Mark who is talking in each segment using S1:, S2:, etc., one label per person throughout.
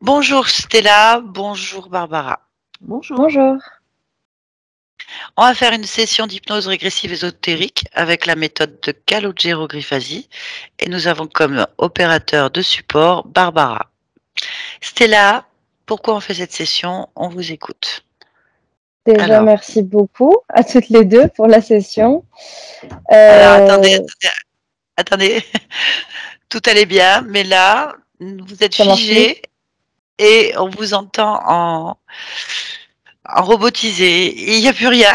S1: Bonjour Stella, bonjour Barbara.
S2: Bonjour.
S3: Bonjour.
S1: On va faire une session d'hypnose régressive ésotérique avec la méthode de Calogero Grifasi et nous avons comme opérateur de support Barbara. Stella, pourquoi on fait cette session? On vous écoute.
S3: Déjà,
S1: Alors,
S3: merci beaucoup à toutes les deux pour la session.
S1: alors attendez. Tout allait bien, mais là, vous êtes
S3: Ça marche plus?
S1: figé et on vous entend en robotisé. Il n'y a plus rien.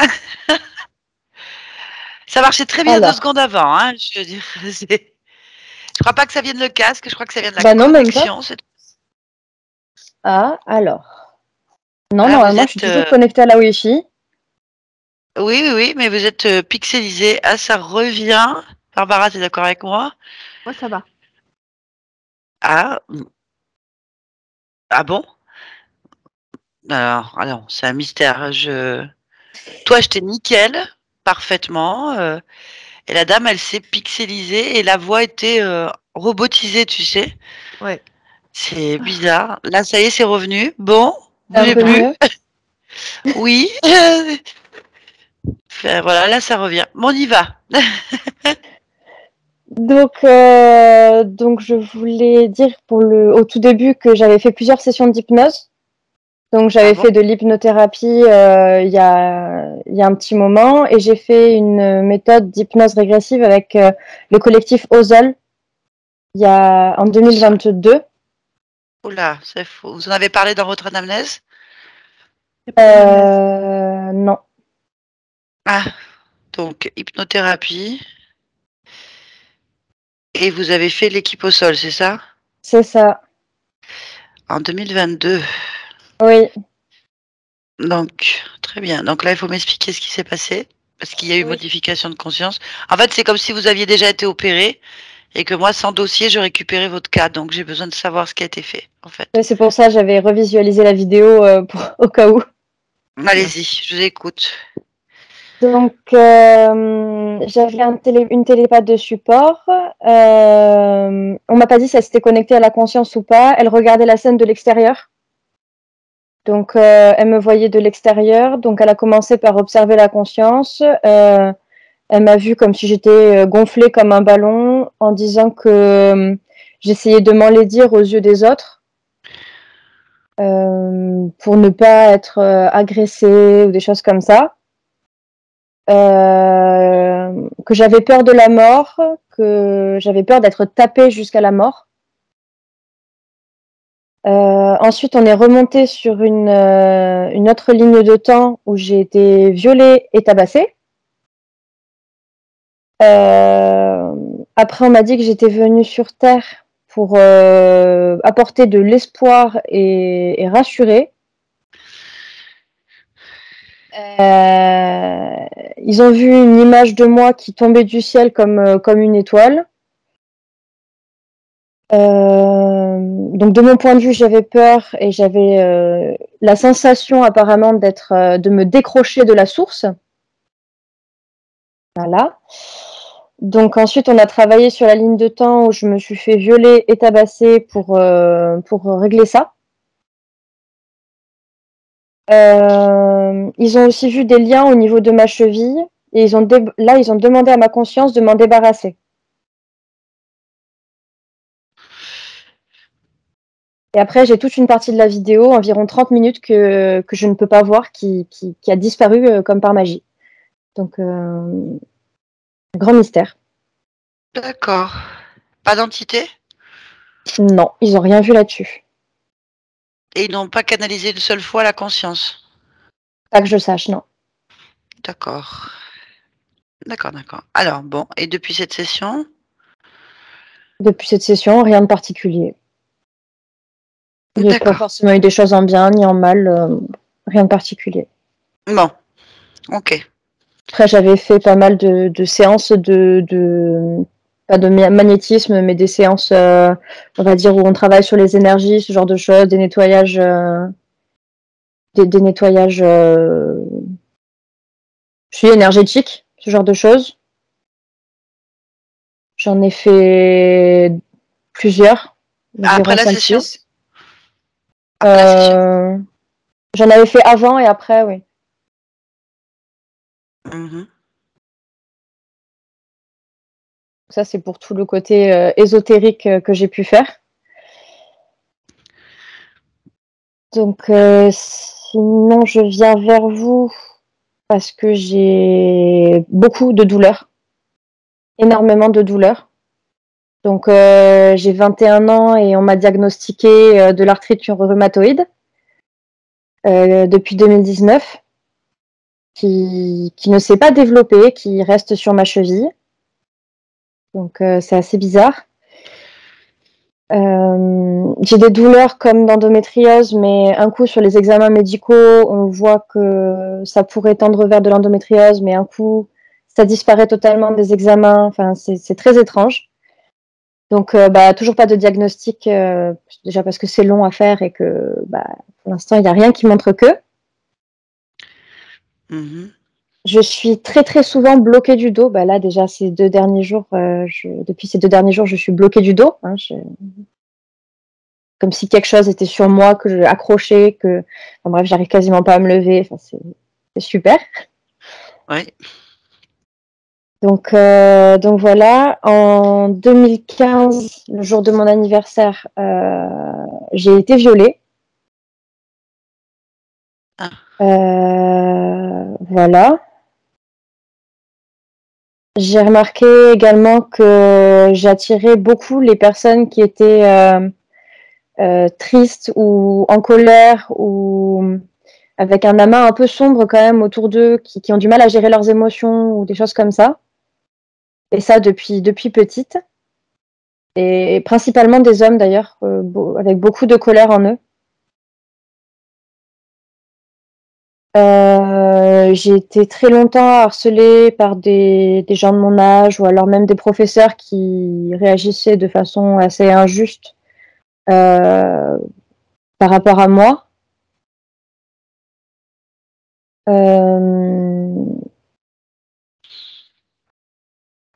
S1: Ça marchait très bien 2
S3: Alors,
S1: secondes avant, hein, je veux dire, je crois pas que ça vienne le casque, je crois que ça vient de la
S3: bah non, même pas.
S1: connexion.
S3: Ah, alors. Non,
S1: Ah, vous
S3: normalement, je suis
S1: êtes,
S3: toujours connectée à la Wi-Fi.
S1: oui, mais vous êtes, pixelisé. Ah, ça revient. Barbara, tu es d'accord avec moi?
S2: Moi, ça va.
S1: Ah, ah bon? Alors, c'est un mystère. Toi, je t'ai nickel, parfaitement, et la dame, elle s'est pixelisée et la voix était, robotisée, tu sais?
S2: Ouais.
S1: C'est bizarre. Là, ça y est, c'est revenu. Bon,
S3: C'est un
S1: bougez
S3: peu
S1: plus.
S3: mieux.
S1: Oui. Enfin, voilà, là, ça revient. Bon, on y va.
S3: Donc, je voulais dire au tout début que j'avais fait plusieurs sessions d'hypnose. Donc,
S1: Ah
S3: j'avais
S1: bon?
S3: fait de l'hypnothérapie il y a un petit moment et j'ai fait une méthode d'hypnose régressive avec le collectif Ozol en
S1: Sol.
S3: 2022.
S1: Oula, c'est faux. Vous en avez parlé dans votre anamnèse?
S2: C'est pas d'anamnèse.
S3: Non,
S1: Ah, donc hypnothérapie et vous avez fait l'équipe au sol, c'est ça?
S3: c'est ça.
S1: En 2022.
S3: Oui,
S1: Donc, très bien. Donc là, il faut m'expliquer ce qui s'est passé parce qu'il y a eu
S3: oui.
S1: modification de conscience. En fait, c'est comme si vous aviez déjà été opéré et que moi, sans dossier, je récupérais votre cas. Donc, j'ai besoin de savoir ce qui a été fait, en fait.
S3: C'est pour ça que j'avais revisualisé la vidéo au cas où.
S1: Allez-y, je vous écoute.
S3: Donc, j'avais une télépathe de support. On m'a pas dit si elle s'était connectée à la conscience ou pas. Elle regardait la scène de l'extérieur. Donc, elle me voyait de l'extérieur. Donc, elle a commencé par observer la conscience. Elle m'a vue comme si j'étais gonflée comme un ballon en disant que j'essayais de m'enlaidir aux yeux des autres pour ne pas être agressée ou des choses comme ça. Que j'avais peur de la mort, que j'avais peur d'être tapée jusqu'à la mort. Ensuite, on est remonté sur une autre ligne de temps où j'ai été violée et tabassée. Après, on m'a dit que j'étais venue sur Terre pour apporter de l'espoir et rassurer. Ils ont vu une image de moi qui tombait du ciel comme une étoile. Donc de mon point de vue, j'avais peur et j'avais la sensation apparemment de me décrocher de la source. Voilà. Donc ensuite, on a travaillé sur la ligne de temps où je me suis fait violer et tabasser pour régler ça. Ils ont aussi vu des liens au niveau de ma cheville et ils ont demandé à ma conscience de m'en débarrasser. Et après, j'ai toute une partie de la vidéo, environ 30 minutes, que je ne peux pas voir, qui a disparu comme par magie. Donc, grand mystère.
S1: D'accord. Pas d'entité?
S3: Non, ils n'ont rien vu là-dessus.
S1: Et ils n'ont pas canalisé une seule fois la conscience?
S3: Pas que je sache, non.
S1: D'accord. D'accord. Alors bon, et depuis cette session?
S3: Depuis cette session, rien de particulier. Il n'y a pas
S1: D'accord.
S3: forcément eu des choses en bien ni en mal, rien de particulier.
S1: Bon, OK.
S3: Après, j'avais fait pas mal de séances pas de magnétisme, mais des séances, on va dire, où on travaille sur les énergies, ce genre de choses, des nettoyages, des nettoyages énergétiques, ce genre de choses. J'en ai fait plusieurs,
S1: Après
S3: environ
S1: la session?
S3: 5-6.
S1: Après la session?
S3: J'en avais fait avant et après, oui. Ça, c'est pour tout le côté ésotérique que j'ai pu faire. Donc, sinon, je viens vers vous parce que j'ai beaucoup de douleurs, énormément de douleurs. Donc, j'ai 21 ans et on m'a diagnostiqué de l'arthrite rhumatoïde depuis 2019, qui ne s'est pas développée, qui reste sur ma cheville. Donc, c'est assez bizarre. J'ai des douleurs comme d'endométriose, mais un coup sur les examens médicaux, on voit que ça pourrait tendre vers de l'endométriose, mais un coup, ça disparaît totalement des examens. Enfin, c'est très étrange. Donc, toujours pas de diagnostic, déjà parce que c'est long à faire et que pour l'instant, il n'y a rien qui montre que. Je suis très très souvent bloquée du dos. Là, déjà, ces 2 derniers jours, depuis ces 2 derniers jours, je suis bloquée du dos. Hein, comme si quelque chose était sur moi, que je accrochais, bref, j'arrive quasiment pas à me lever. Enfin, c'est super.
S1: Oui.
S3: Donc voilà, en 2015, le jour de mon anniversaire, j'ai été violée. Voilà. J'ai remarqué également que j'attirais beaucoup les personnes qui étaient tristes ou en colère ou avec un amas un peu sombre quand même autour d'eux, qui ont du mal à gérer leurs émotions ou des choses comme ça. Et ça depuis petite. Et principalement des hommes d'ailleurs, avec beaucoup de colère en eux. J'ai été très longtemps harcelée par des gens de mon âge ou alors même des professeurs qui réagissaient de façon assez injuste par rapport à moi.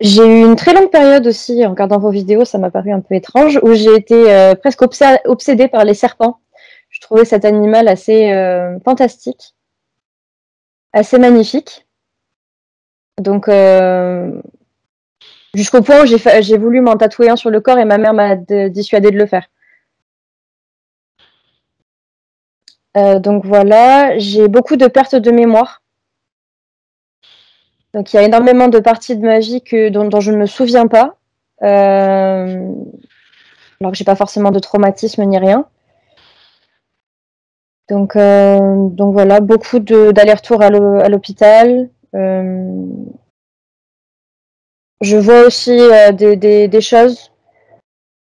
S3: J'ai eu une très longue période aussi, en regardant vos vidéos, ça m'a paru un peu étrange, où j'ai été presque obsédée par les serpents. Je trouvais cet animal assez fantastique, assez magnifique. Donc, jusqu'au point où j'ai voulu m'en tatouer un sur le corps et ma mère m'a dissuadée de le faire. Donc voilà, j'ai beaucoup de pertes de mémoire. Donc il y a énormément de parties de ma vie dont je ne me souviens pas, alors que j'ai pas forcément de traumatisme ni rien. Donc voilà, beaucoup d'allers-retours à l'hôpital. Je vois aussi des choses.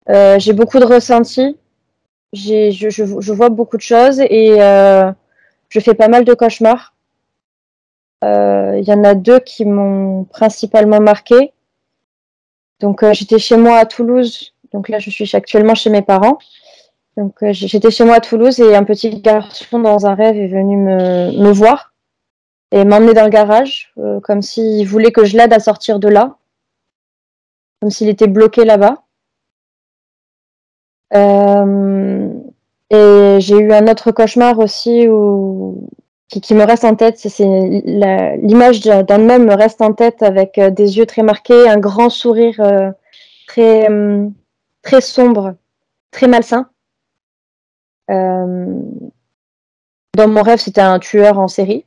S3: J'ai beaucoup de ressentis. Je vois beaucoup de choses et je fais pas mal de cauchemars. Il y en a 2 qui m'ont principalement marquée. Donc j'étais chez moi à Toulouse. Donc là, je suis actuellement chez mes parents. Donc j'étais chez moi à Toulouse et un petit garçon dans un rêve est venu me voir et m'emmener dans le garage, comme s'il voulait que je l'aide à sortir de là, comme s'il était bloqué là-bas. Et j'ai eu un autre cauchemar aussi qui me reste en tête. C'est l'image d'un homme me reste en tête avec des yeux très marqués, un grand sourire très, très sombre, très malsain. Dans mon rêve, c'était un tueur en série.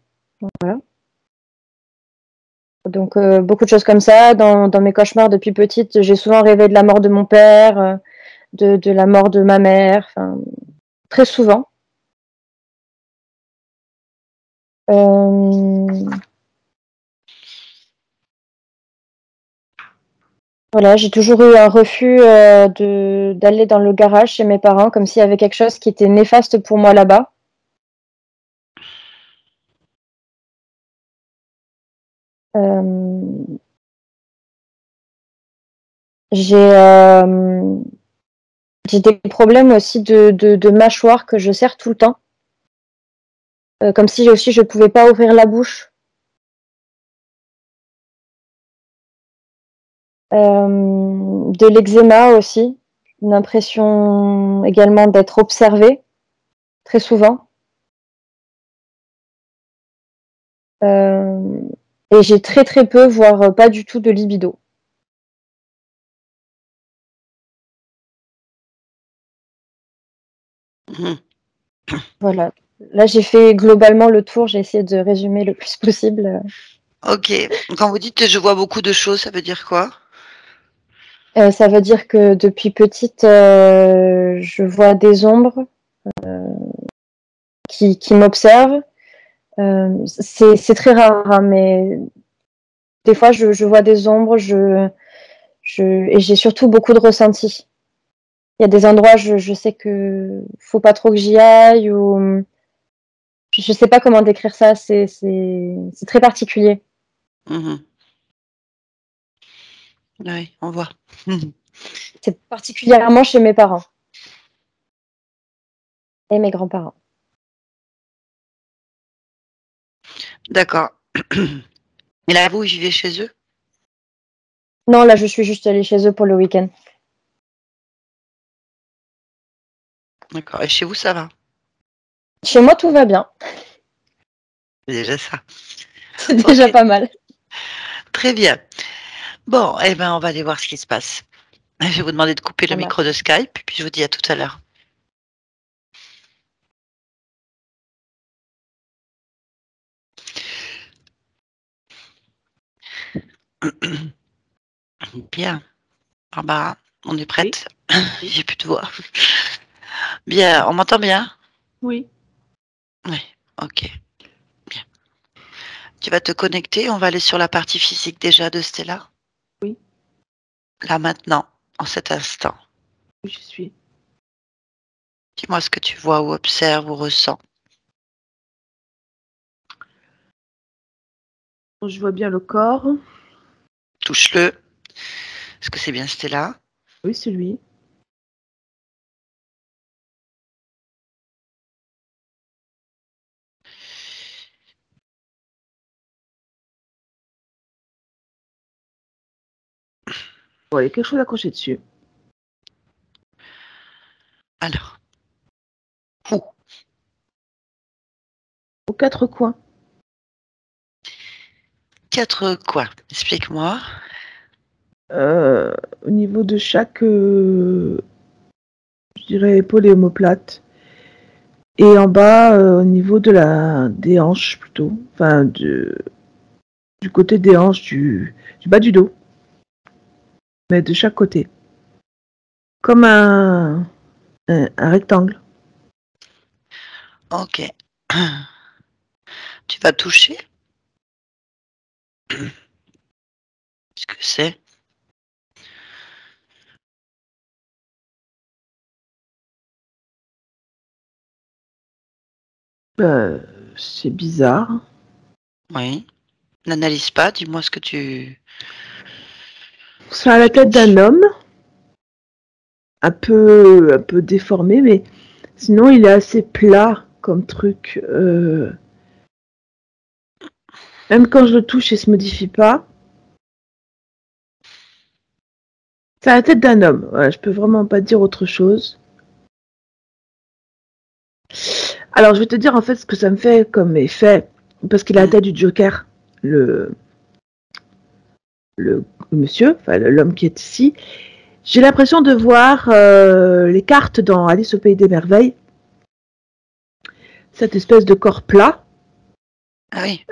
S3: Voilà. Donc beaucoup de choses comme ça. Dans mes cauchemars depuis petite, j'ai souvent rêvé de la mort de mon père, de la mort de ma mère, très souvent. Voilà, j'ai toujours eu un refus d'aller dans le garage chez mes parents, comme s'il y avait quelque chose qui était néfaste pour moi là-bas. J'ai des problèmes aussi de mâchoire que je serre tout le temps. Comme si aussi je pouvais pas ouvrir la bouche. De l'eczéma aussi. Une impression également d'être observée. très souvent. Et j'ai très très peu, voire pas du tout de libido.
S1: Mhm.
S3: Voilà. Là, j'ai fait globalement le tour. J'ai essayé de résumer le plus possible.
S1: Ok. Quand vous dites je vois beaucoup de choses, ça veut dire quoi?
S3: Ça veut dire que depuis petite, je vois des ombres qui m'observent. C'est très rare, hein, mais des fois, je vois des ombres, et j'ai surtout beaucoup de ressentis. Il y a des endroits, je sais que faut pas trop que j'y aille, ou je sais pas comment décrire ça, c'est très particulier.
S1: Mhm. Oui, on voit.
S3: C'est particulièrement chez mes parents et mes grands-parents.
S1: D'accord. Et là, vous vivez chez eux?
S3: Non, là, je suis juste allée chez eux pour le week-end.
S1: D'accord. Et chez vous, ça va?
S3: Chez moi, tout va bien.
S1: C'est déjà ça.
S3: C'est déjà
S1: Ok,
S3: pas mal.
S1: très bien. Bon, eh ben, on va aller voir ce qui se passe. Je vais vous demander de couper le
S3: Ça
S1: micro de
S3: marche.
S1: Skype, puis je vous dis à tout à l'heure. Bien. Barbara, on est
S2: Oui,
S1: prête?
S2: oui,
S1: J'ai plus de voix. Bien, on m'entend bien?
S2: oui.
S1: Oui, ok. Bien. Tu vas te connecter, on va aller sur la partie physique déjà de Stella.
S2: Oui.
S1: Là maintenant, en cet instant.
S2: Oui, je suis.
S1: Dis-moi ce que tu vois ou observes ou ressens.
S2: Je vois bien le corps.
S1: Touche-le. Est-ce que c'est bien Stella?
S2: Oui, c'est lui. Bon, il y a quelque chose accroché dessus.
S1: Alors, où?
S2: Aux quatre coins.
S1: Quatre quoi? Explique-moi.
S2: Au niveau de chaque, je dirais, épaule et omoplate. Et en bas, au niveau des hanches plutôt. Enfin, du côté des hanches, du bas du dos. Mais de chaque côté. Comme un rectangle.
S1: Ok. Tu vas toucher? Qu'est-ce que c'est?
S2: Euh, c'est bizarre.
S1: Oui. N'analyse pas, dis-moi ce que tu
S2: C'est à la tête d'un
S1: touches.
S2: homme, un peu déformé, mais sinon il est assez plat comme truc. Même quand je le touche, il se modifie pas. C'est à la tête d'un homme. Voilà, je peux vraiment pas dire autre chose. Alors je vais te dire en fait ce que ça me fait comme effet, parce qu'il a la tête du Joker, le, le monsieur, enfin l'homme qui est ici. J'ai l'impression de voir les cartes dans Alice au pays des merveilles. Cette espèce de corps plat.
S1: Ah oui.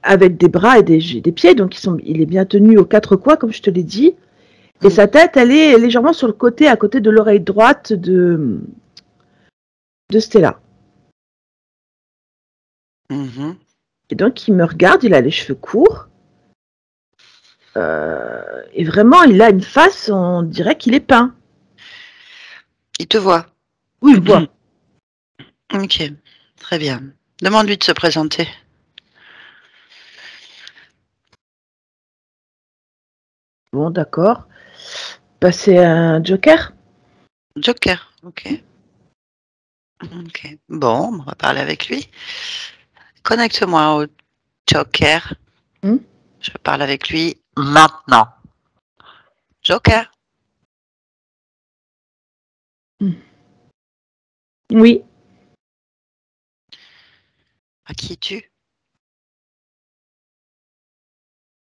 S2: Avec des bras et des pieds, donc il est bien tenu aux quatre coins, comme je te l'ai dit. Et sa tête, elle est légèrement sur le côté, à côté de l'oreille droite de Stella.
S1: Mhm.
S2: Et donc, il me regarde, il a les cheveux courts. Et vraiment, il a une face, on dirait qu'il est peint.
S1: Il te voit.
S2: Oui, il me voit.
S1: Ok, très bien. Demande-lui de se présenter.
S2: Bon, d'accord. Passer un joker.
S1: Joker, ok. Ok. Bon, on va parler avec lui. Connecte-moi au Joker.
S2: Hmm.
S1: Je parle avec lui maintenant. Joker.
S2: Hmm. Oui.
S1: À qui es-tu?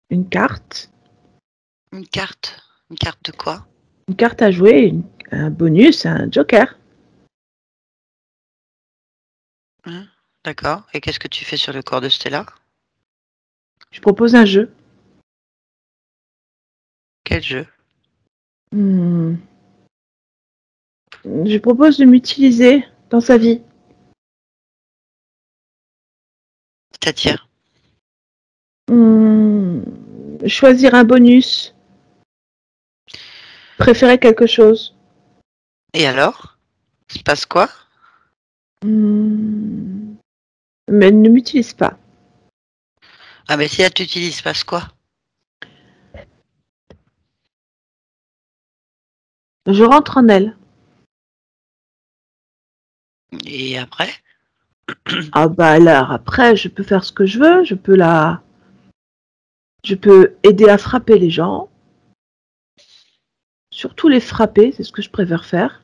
S2: Une carte.
S1: Une carte. Une carte de quoi?
S2: Une carte à jouer, un bonus, un joker.
S1: Hein? D'accord. Et qu'est-ce que tu fais sur le corps de Stella?
S2: Je propose un jeu.
S1: Quel jeu?
S2: Hmm. Je propose de m'utiliser dans sa vie.
S1: C'est-à-dire?
S2: Hmm. Choisir un bonus. Préférer quelque chose.
S1: Et alors? Il se passe quoi?
S2: Hmm. Mais elle ne m'utilise pas.
S1: Ah, mais si elle t'utilise, il se passe quoi?
S2: Je rentre en elle.
S1: Et après?
S2: Ah bah alors après, je peux faire ce que je veux. Je peux aider à frapper les gens. Surtout les frapper, c'est ce que je préfère faire.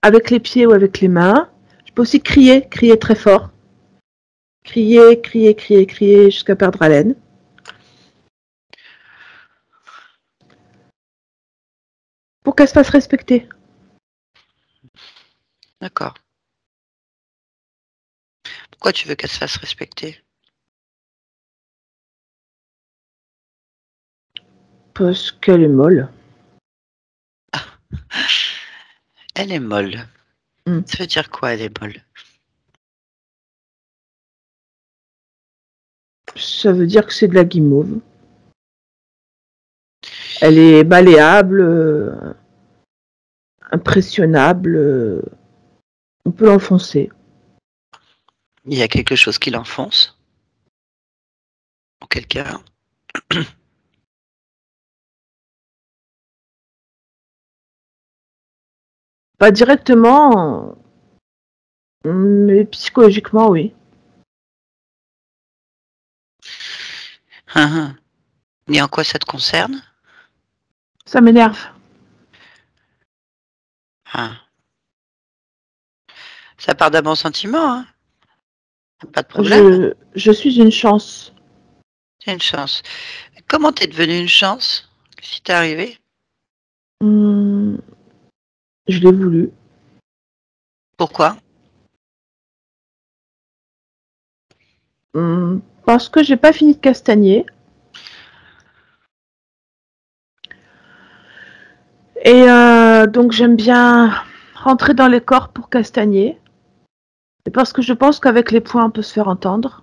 S2: Avec les pieds ou avec les mains. Je peux aussi crier très fort. Crier jusqu'à perdre haleine. Pour qu'elle se fasse respecter.
S1: D'accord. Pourquoi tu veux qu'elle se fasse respecter?
S2: Parce qu'elle est molle.
S1: Elle est molle.
S2: Mm.
S1: Ça veut dire quoi, elle est molle?
S2: Ça veut dire que c'est de la guimauve. Elle est malléable, impressionnable. On peut l'enfoncer.
S1: Il y a quelque chose qui l'enfonce? Ou quelqu'un?
S2: Pas directement, mais psychologiquement, oui.
S1: Hein, hein. Et en quoi ça te concerne?
S2: Ça m'énerve.
S1: Hein. Ça part d'un bon sentiment, hein? Pas de problème.
S2: Je suis une chance.
S1: C'est une chance. Comment t'es devenue une chance? Qu'est-ce qui t'est arrivé?
S2: Hmm, je l'ai voulu.
S1: Pourquoi?
S2: Parce que j'ai pas fini de castagner. Et donc j'aime bien rentrer dans les corps pour castagner. Et parce que je pense qu'avec les poings, on peut se faire entendre.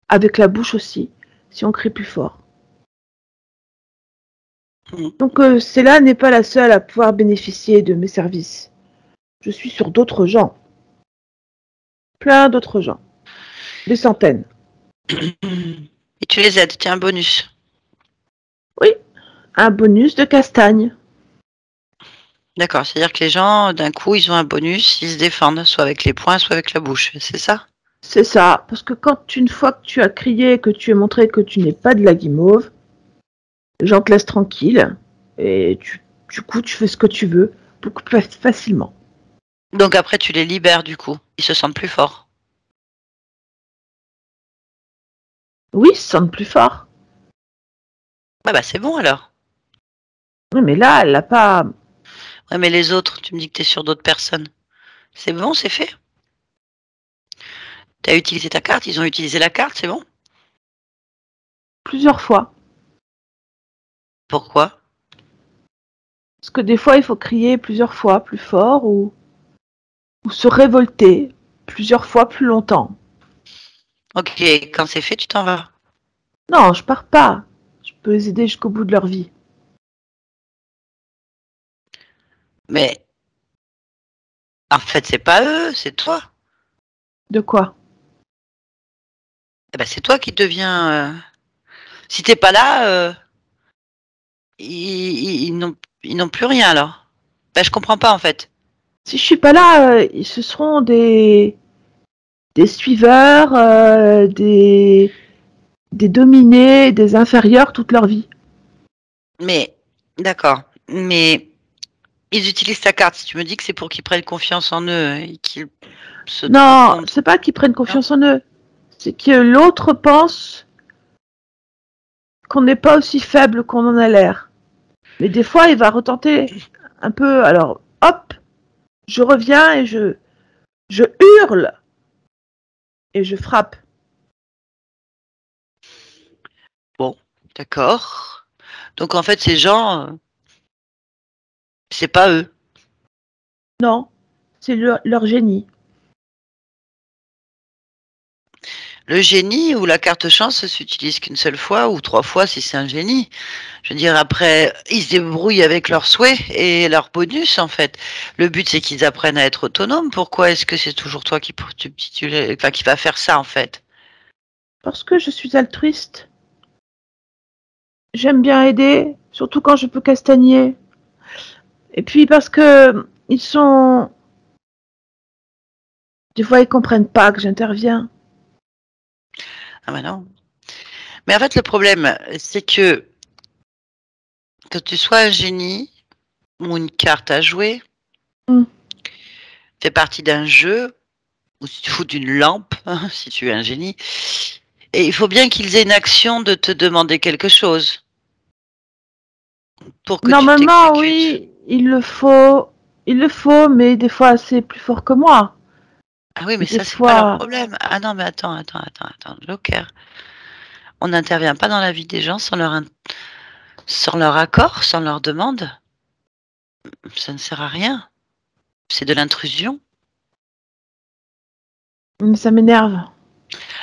S2: Avec la bouche aussi, si on crie plus fort.
S1: Mmh.
S2: Donc Stella n'est pas la seule à pouvoir bénéficier de mes services. Je suis sur d'autres gens. Plein d'autres gens. Des centaines.
S1: Et tu les aides, tiens, un bonus.
S2: Oui, un bonus de castagne.
S1: D'accord, c'est-à-dire que les gens, d'un coup, ils ont un bonus, ils se défendent, soit avec les poings, soit avec la bouche, c'est ça?
S2: C'est ça, parce que quand une fois que tu as crié, que tu as montré que tu n'es pas de la guimauve, les gens te laissent tranquille et du coup tu fais ce que tu veux beaucoup plus facilement.
S1: Donc après, tu les libères, du coup. Ils se sentent plus forts.
S2: Oui, ils se sentent plus fort.
S1: Ouais, bah c'est bon alors.
S2: Oui, mais là, elle n'a pas.
S1: Ouais, mais les autres, tu me dis que t'es sur d'autres personnes. C'est bon, c'est fait. T'as utilisé ta carte, ils ont utilisé la carte, c'est bon?
S2: Plusieurs fois.
S1: Pourquoi?
S2: Parce que des fois, il faut crier plusieurs fois plus fort ou se révolter plusieurs fois plus longtemps.
S1: Ok, quand c'est fait, tu t'en vas.
S2: Non, je pars pas. Je peux les aider jusqu'au bout de leur vie.
S1: Mais en fait, c'est pas eux, c'est toi.
S2: De quoi?
S1: Eh ben, c'est toi qui deviens. Si t'es pas là, ils n'ont plus rien alors. Ben, je comprends pas en fait.
S2: Si je suis pas là, ce seront des suiveurs, des dominés, des inférieurs toute leur vie.
S1: Mais d'accord. Mais Ils utilisent ta carte. Si tu me dis que c'est pour qu'ils prennent confiance en eux et qu'ils se
S2: Non,
S1: trompent.
S2: c'est pas qu'ils prennent confiance en eux. C'est que l'autre pense qu'on n'est pas aussi faible qu'on en a l'air. Mais des fois, il va retenter un peu. Alors, hop, je reviens et je hurle et je frappe.
S1: Bon, d'accord. Donc en fait, ces gens, c'est pas eux.
S2: Non, c'est leur génie.
S1: Le génie ou la carte chance s'utilise qu'une seule fois ou 3 fois si c'est un génie. Je veux dire, après, ils se débrouillent avec leurs souhaits et leurs bonus, en fait. Le but, c'est qu'ils apprennent à être autonomes. Pourquoi est-ce que c'est toujours toi qui va faire ça, en fait?
S2: Parce que je suis altruiste. J'aime bien aider, surtout quand je peux castagner. Et puis parce que ils sont... Des fois, ils comprennent pas que j'interviens.
S1: Ah ben non. Mais en fait, le problème, c'est que tu sois un génie ou une carte à jouer, fait partie d'un jeu, ou si tu fous d'une lampe, si tu es un génie, et il faut bien qu'ils aient une action de te demander quelque chose pour que tu
S2: Normalement,
S1: t'exécutes.
S2: oui, il le faut, mais des fois, c'est plus fort que moi.
S1: Ah oui, mais
S2: Des
S1: ça, c'est pas leur
S2: fois,
S1: problème. Ah non, mais attends, Joker. On n'intervient pas dans la vie des gens sans leur accord, sans leur demande. Ça ne sert à rien. C'est de l'intrusion.
S2: ça m'énerve.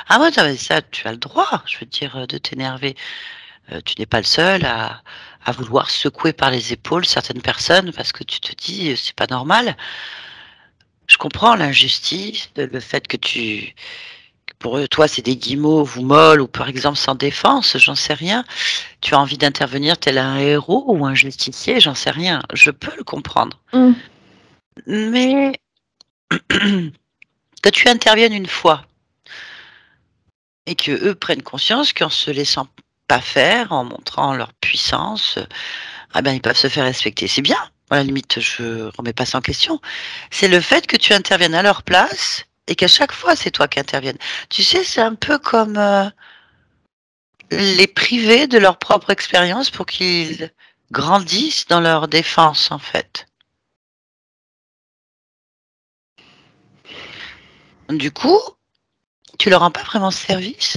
S1: Ah ouais, ça, tu as le droit, je veux dire, de t'énerver. Tu n'es pas le seul à vouloir secouer par les épaules certaines personnes parce que tu te dis, c'est pas normal. Je comprends l'injustice, le fait que pour toi, c'est des guimauves ou molles ou par exemple sans défense, j'en sais rien. Tu as envie d'intervenir tel un héros ou un justicier, j'en sais rien. Je peux le comprendre. Mais que tu interviennes une fois et que eux prennent conscience qu'en se laissant pas faire, en montrant leur puissance, ah ben ils peuvent se faire respecter. C'est bien. À la limite, je remets pas ça en question. C'est le fait que tu interviennes à leur place et qu'à chaque fois, c'est toi qui interviennes. Tu sais, c'est un peu comme les priver de leur propre expérience pour qu'ils grandissent dans leur défense, en fait. Du coup, tu leur rends pas vraiment service.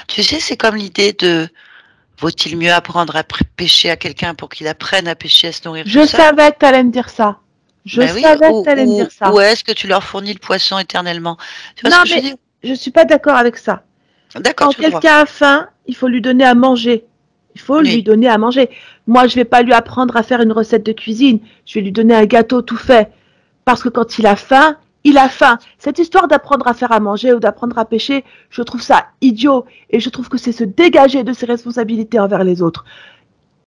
S1: Tu sais, c'est comme l'idée de vaut-il mieux apprendre à pêcher à quelqu'un pour qu'il apprenne à pêcher, à se nourrir tout
S2: Je
S1: seul?
S2: savais que t'allais me dire ça. Je
S1: Ben oui,
S2: savais que t'allais me dire ça.
S1: ou est-ce que tu leur fournis le poisson éternellement? Tu vois ce
S2: Non,
S1: que je veux
S2: mais
S1: dire?
S2: je suis pas d'accord avec ça.
S1: D'accord,
S2: Quand
S1: tu as le droit.
S2: quelqu'un a faim, il faut lui donner à manger. Il faut lui
S1: Oui,
S2: donner à manger. Moi, je vais pas lui apprendre à faire une recette de cuisine. Je vais lui donner un gâteau tout fait. Parce que quand il a faim, il a faim. Cette histoire d'apprendre à faire à manger ou d'apprendre à pêcher, je trouve ça idiot. Et je trouve que c'est se dégager de ses responsabilités envers les autres.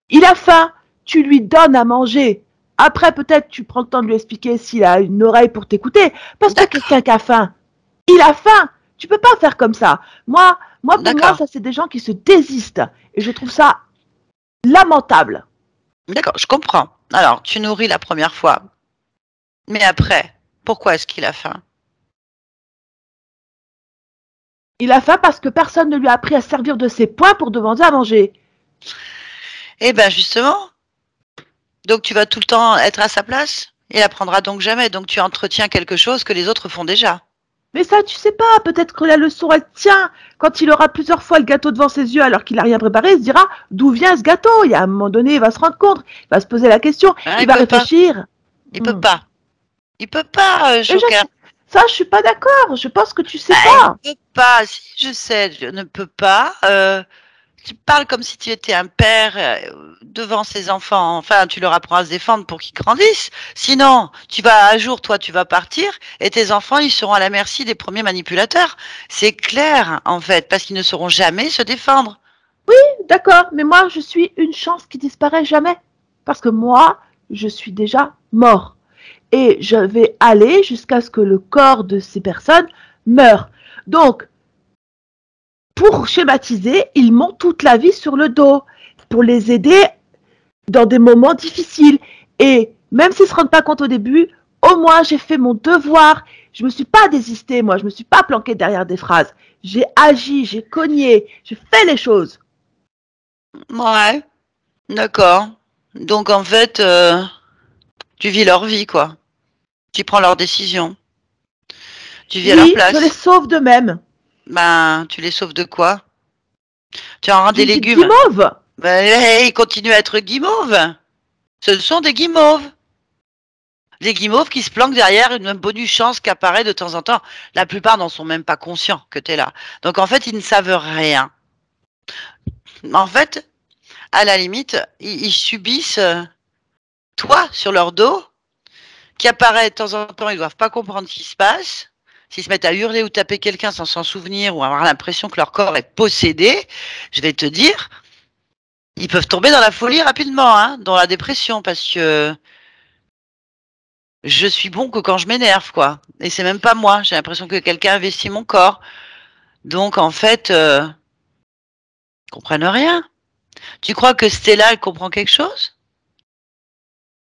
S2: Il a faim, tu lui donnes à manger. Après, peut-être, tu prends le temps de lui expliquer s'il a une oreille pour t'écouter. Parce que
S1: d'accord,
S2: quelqu'un qui a faim, il a faim. Tu peux pas faire comme ça. Pour moi,
S1: d'accord,
S2: ça, c'est des gens qui se désistent. Et je trouve ça lamentable.
S1: d'accord, je comprends. Alors, tu nourris la première fois, mais après, pourquoi est-ce qu'il a faim?
S2: Il a faim parce que personne ne lui a appris à servir de ses poings pour demander à manger.
S1: Eh ben justement, donc tu vas tout le temps être à sa place? Il apprendra donc jamais, donc tu entretiens quelque chose que les autres font déjà.
S2: Mais ça, tu sais pas, peut-être que la leçon, elle tient. Quand il aura plusieurs fois le gâteau devant ses yeux alors qu'il n'a rien préparé, il se dira d'où vient ce gâteau. Et à un moment donné, il va se rendre compte, il va se poser la question,
S1: Hein,
S2: il
S1: il
S2: va
S1: peut pas,
S2: réfléchir.
S1: il peut
S2: Hmm.
S1: pas, il peut pas,
S2: Et
S1: Joker.
S2: ça, je suis pas d'accord. Je pense que tu sais
S1: Ah, il
S2: pas.
S1: peut pas, si je sais, je ne peux pas. Tu parles comme si tu étais un père devant ses enfants. Enfin, tu leur apprends à se défendre pour qu'ils grandissent. Sinon, un jour, toi, tu vas partir et tes enfants, ils seront à la merci des premiers manipulateurs. C'est clair, en fait, parce qu'ils ne sauront jamais se défendre.
S2: D'accord, mais moi, je suis une chance qui disparaît jamais. Parce que moi, je suis déjà mort. Et je vais aller jusqu'à ce que le corps de ces personnes meure. Donc, pour schématiser, ils m'ont toute la vie sur le dos pour les aider dans des moments difficiles. Et Même s'ils ne se rendent pas compte au début, au moins j'ai fait mon devoir. Je me suis pas désistée, moi. Je me suis pas planquée derrière des phrases. J'ai agi, j'ai cogné, j'ai fait les choses.
S1: Ouais, d'accord. Donc en fait, tu vis leur vie, quoi. Tu prends leurs décisions. Tu vis à leur
S2: Oui, je les
S1: place.
S2: sauve d'eux-mêmes.
S1: Ben, tu les sauves de quoi? Tu en rends des
S2: D'une vie de
S1: légumes.
S2: guimauve.
S1: Ben, hey, ils continuent à être guimauves. Ce sont des guimauves. Des guimauves qui se planquent derrière une bonne chance qui apparaît de temps en temps. La plupart n'en sont même pas conscients que tu es là. Donc en fait, ils ne savent rien. En fait, à la limite, ils subissent toi sur leur dos, qui apparaît de temps en temps, ils ne doivent pas comprendre ce qui se passe. S'ils se mettent à hurler ou taper quelqu'un sans s'en souvenir ou avoir l'impression que leur corps est possédé, je vais te dire, ils peuvent tomber dans la folie rapidement, hein, dans la dépression, parce que je suis bon que quand je m'énerve, quoi. Et c'est même pas moi. J'ai l'impression que quelqu'un investit mon corps. Donc, en fait, ils comprennent rien. Tu crois que Stella, elle comprend quelque chose?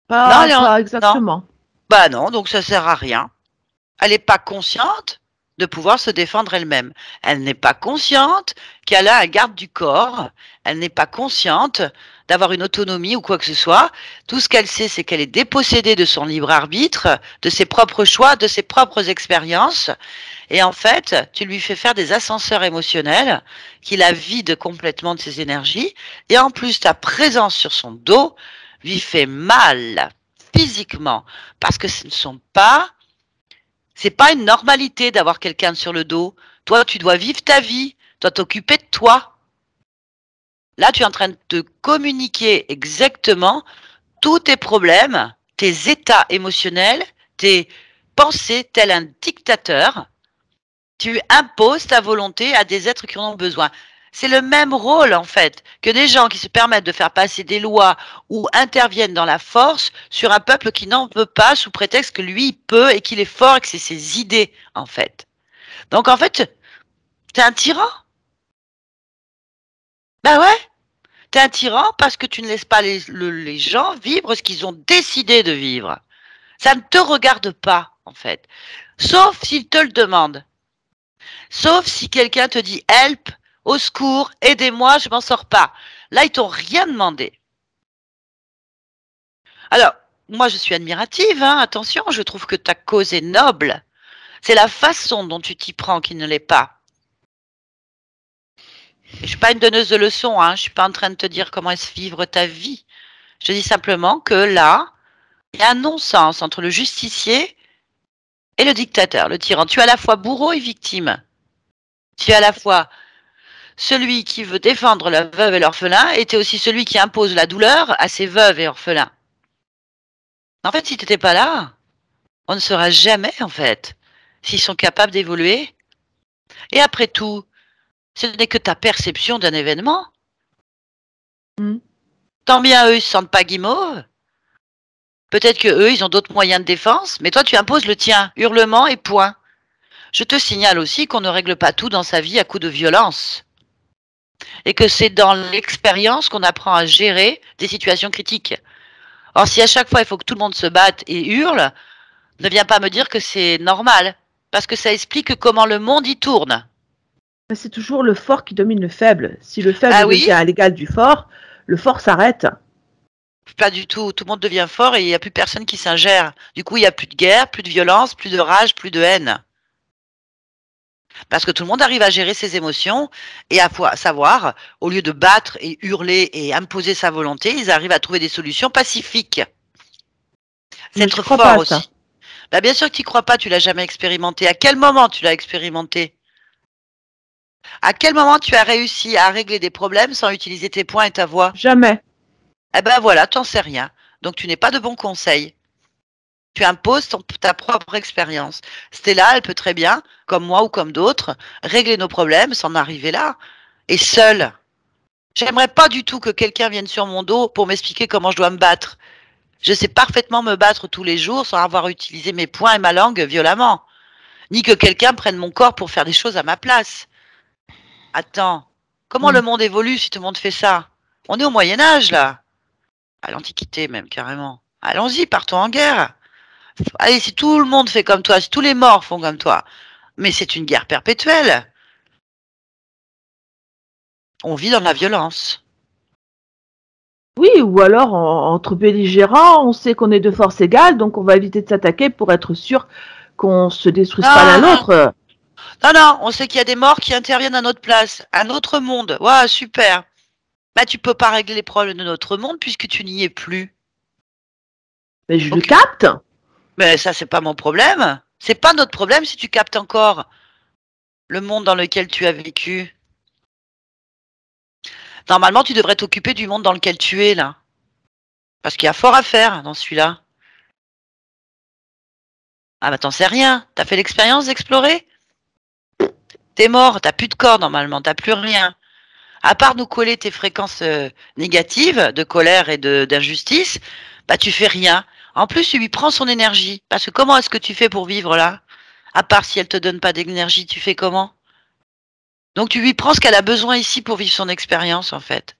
S1: Non,
S2: Pas
S1: non.
S2: exactement.
S1: Bah non, donc ça sert à rien. Elle n'est pas consciente de pouvoir se défendre elle-même. Elle n'est pas consciente qu'elle a un garde du corps. Elle n'est pas consciente d'avoir une autonomie ou quoi que ce soit. Tout ce qu'elle sait, c'est qu'elle est dépossédée de son libre arbitre, de ses propres choix, de ses propres expériences. Et en fait, tu lui fais faire des ascenseurs émotionnels qui la vident complètement de ses énergies. Et en plus, ta présence sur son dos lui fait mal physiquement parce que ce ne sont pas c'est pas une normalité d'avoir quelqu'un sur le dos. Toi, tu dois vivre ta vie, tu dois t'occuper de toi. Là, tu es en train de te communiquer exactement tous tes problèmes, tes états émotionnels, tes pensées, tel un dictateur. Tu imposes ta volonté à des êtres qui en ont besoin. C'est le même rôle, en fait, que des gens qui se permettent de faire passer des lois ou interviennent dans la force sur un peuple qui n'en veut pas sous prétexte que lui, il peut et qu'il est fort et que c'est ses idées, en fait. Donc, en fait, t'es un tyran. Ben ouais, t'es un tyran parce que tu ne laisses pas les gens vivre ce qu'ils ont décidé de vivre. Ça ne te regarde pas, en fait. Sauf s'ils te le demandent. Sauf si quelqu'un te dit help, au secours, aidez-moi, je m'en sors pas. Là, ils t'ont rien demandé. Alors, moi, je suis admirative, hein, attention, je trouve que ta cause est noble. C'est la façon dont tu t'y prends qui ne l'est pas. Je ne suis pas une donneuse de leçons, hein, je ne suis pas en train de te dire comment est-ce vivre ta vie. Je dis simplement que là, il y a un non-sens entre le justicier et le dictateur, le tyran. Tu es à la fois bourreau et victime. Tu es à la fois celui qui veut défendre la veuve et l'orphelin était aussi celui qui impose la douleur à ses veuves et orphelins. En fait, si tu n'étais pas là, on ne saura jamais, en fait, s'ils sont capables d'évoluer. Et après tout, ce n'est que ta perception d'un événement.
S2: Mm.
S1: Tant bien eux, ils ne se sentent pas guimauves. Peut-être que eux, ils ont d'autres moyens de défense, mais toi, tu imposes le tien, hurlement et point. Je te signale aussi qu'on ne règle pas tout dans sa vie à coup de violence. Et que c'est dans l'expérience qu'on apprend à gérer des situations critiques. Or, si à chaque fois il faut que tout le monde se batte et hurle, ne viens pas me dire que c'est normal, parce que ça explique comment le monde y tourne.
S2: Mais c'est toujours le fort qui domine le faible. Si le
S1: Ah
S2: faible
S1: oui?
S2: devient à l'égal du fort, le fort s'arrête.
S1: Pas du tout. Tout le monde devient fort et il n'y a plus personne qui s'ingère. Du coup, il n'y a plus de guerre, plus de violence, plus de rage, plus de haine. Parce que tout le monde arrive à gérer ses émotions et à savoir, au lieu de battre et hurler et imposer sa volonté, ils arrivent à trouver des solutions pacifiques. C'est
S2: Mais je
S1: être
S2: crois pas
S1: fort
S2: à ça.
S1: aussi. Bah bien sûr que tu n'y crois pas, tu l'as jamais expérimenté. À quel moment tu l'as expérimenté? À quel moment tu as réussi à régler des problèmes sans utiliser tes poings et ta voix?
S2: Jamais.
S1: Eh ben voilà, t'en sais rien. Donc tu n'es pas de bons conseils. Tu imposes ta propre expérience. Stella, elle peut très bien, comme moi ou comme d'autres, régler nos problèmes sans en arriver là. Et seule. J'aimerais pas du tout que quelqu'un vienne sur mon dos pour m'expliquer comment je dois me battre. Je sais parfaitement me battre tous les jours sans avoir utilisé mes poings et ma langue violemment. Ni que quelqu'un prenne mon corps pour faire des choses à ma place. Attends, comment le
S2: Mm.
S1: monde évolue si tout le monde fait ça? On est au Moyen Âge, là. À l'Antiquité même, carrément. Allons-y, partons en guerre. Allez, si tout le monde fait comme toi, si tous les morts font comme toi, mais c'est une guerre perpétuelle. On vit dans la violence.
S2: Oui, ou alors entre belligérants, on sait qu'on est de force égale, donc on va éviter de s'attaquer pour être sûr qu'on se détruise pas l'un
S1: Non,
S2: l'autre.
S1: non, non, on sait qu'il y a des morts qui interviennent à notre place, un autre monde. Waouh, super. Bah, tu peux pas régler les problèmes de notre monde puisque tu n'y es plus.
S2: Mais je le
S1: Donc,
S2: capte.
S1: mais ça, c'est pas mon problème. C'est pas notre problème si tu captes encore le monde dans lequel tu as vécu. Normalement, tu devrais t'occuper du monde dans lequel tu es, là. Parce qu'il y a fort à faire dans celui-là. Ah bah t'en sais rien. T'as fait l'expérience d'explorer? T'es mort, t'as plus de corps normalement, t'as plus rien. À part nous coller tes fréquences négatives de colère et d'injustice, bah tu fais rien. En plus, tu lui prends son énergie. Parce que comment est-ce que tu fais pour vivre là? À part si elle te donne pas d'énergie, tu fais comment? Donc tu lui prends ce qu'elle a besoin ici pour vivre son expérience en fait.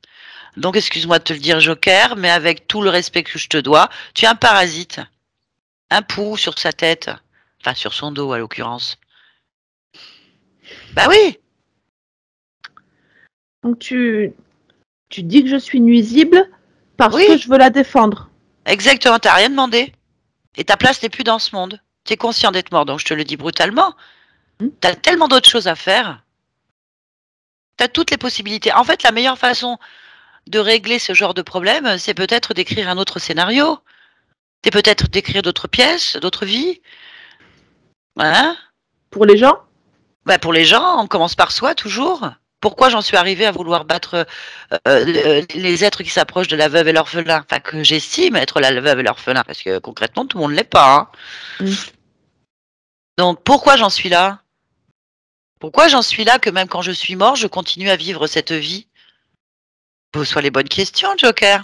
S1: Donc excuse-moi de te le dire Joker, mais avec tout le respect que je te dois, tu es un parasite. Un pou sur sa tête. Enfin sur son dos à l'occurrence. Bah oui,
S2: Donc tu dis que je suis nuisible parce que
S1: oui,
S2: je veux la défendre.
S1: exactement, t'as rien demandé. Et ta place n'est plus dans ce monde. Tu es conscient d'être mort, donc je te le dis brutalement.
S2: Hmm.
S1: T'as tellement d'autres choses à faire. T'as toutes les possibilités. En fait, la meilleure façon de régler ce genre de problème, c'est peut-être d'écrire un autre scénario. C'est peut-être d'écrire d'autres pièces, d'autres vies. Hein?
S2: Pour les gens,
S1: Bah, pour les gens, on commence par soi toujours. Pourquoi j'en suis arrivée à vouloir battre les êtres qui s'approchent de la veuve et l'orphelin, enfin que j'estime être la veuve et l'orphelin, parce que concrètement tout le monde ne l'est pas. Hein.
S2: hmm.
S1: Donc pourquoi j'en suis là? Pourquoi j'en suis là que même quand je suis mort, je continue à vivre cette vie? Pose-toi les bonnes questions, Joker.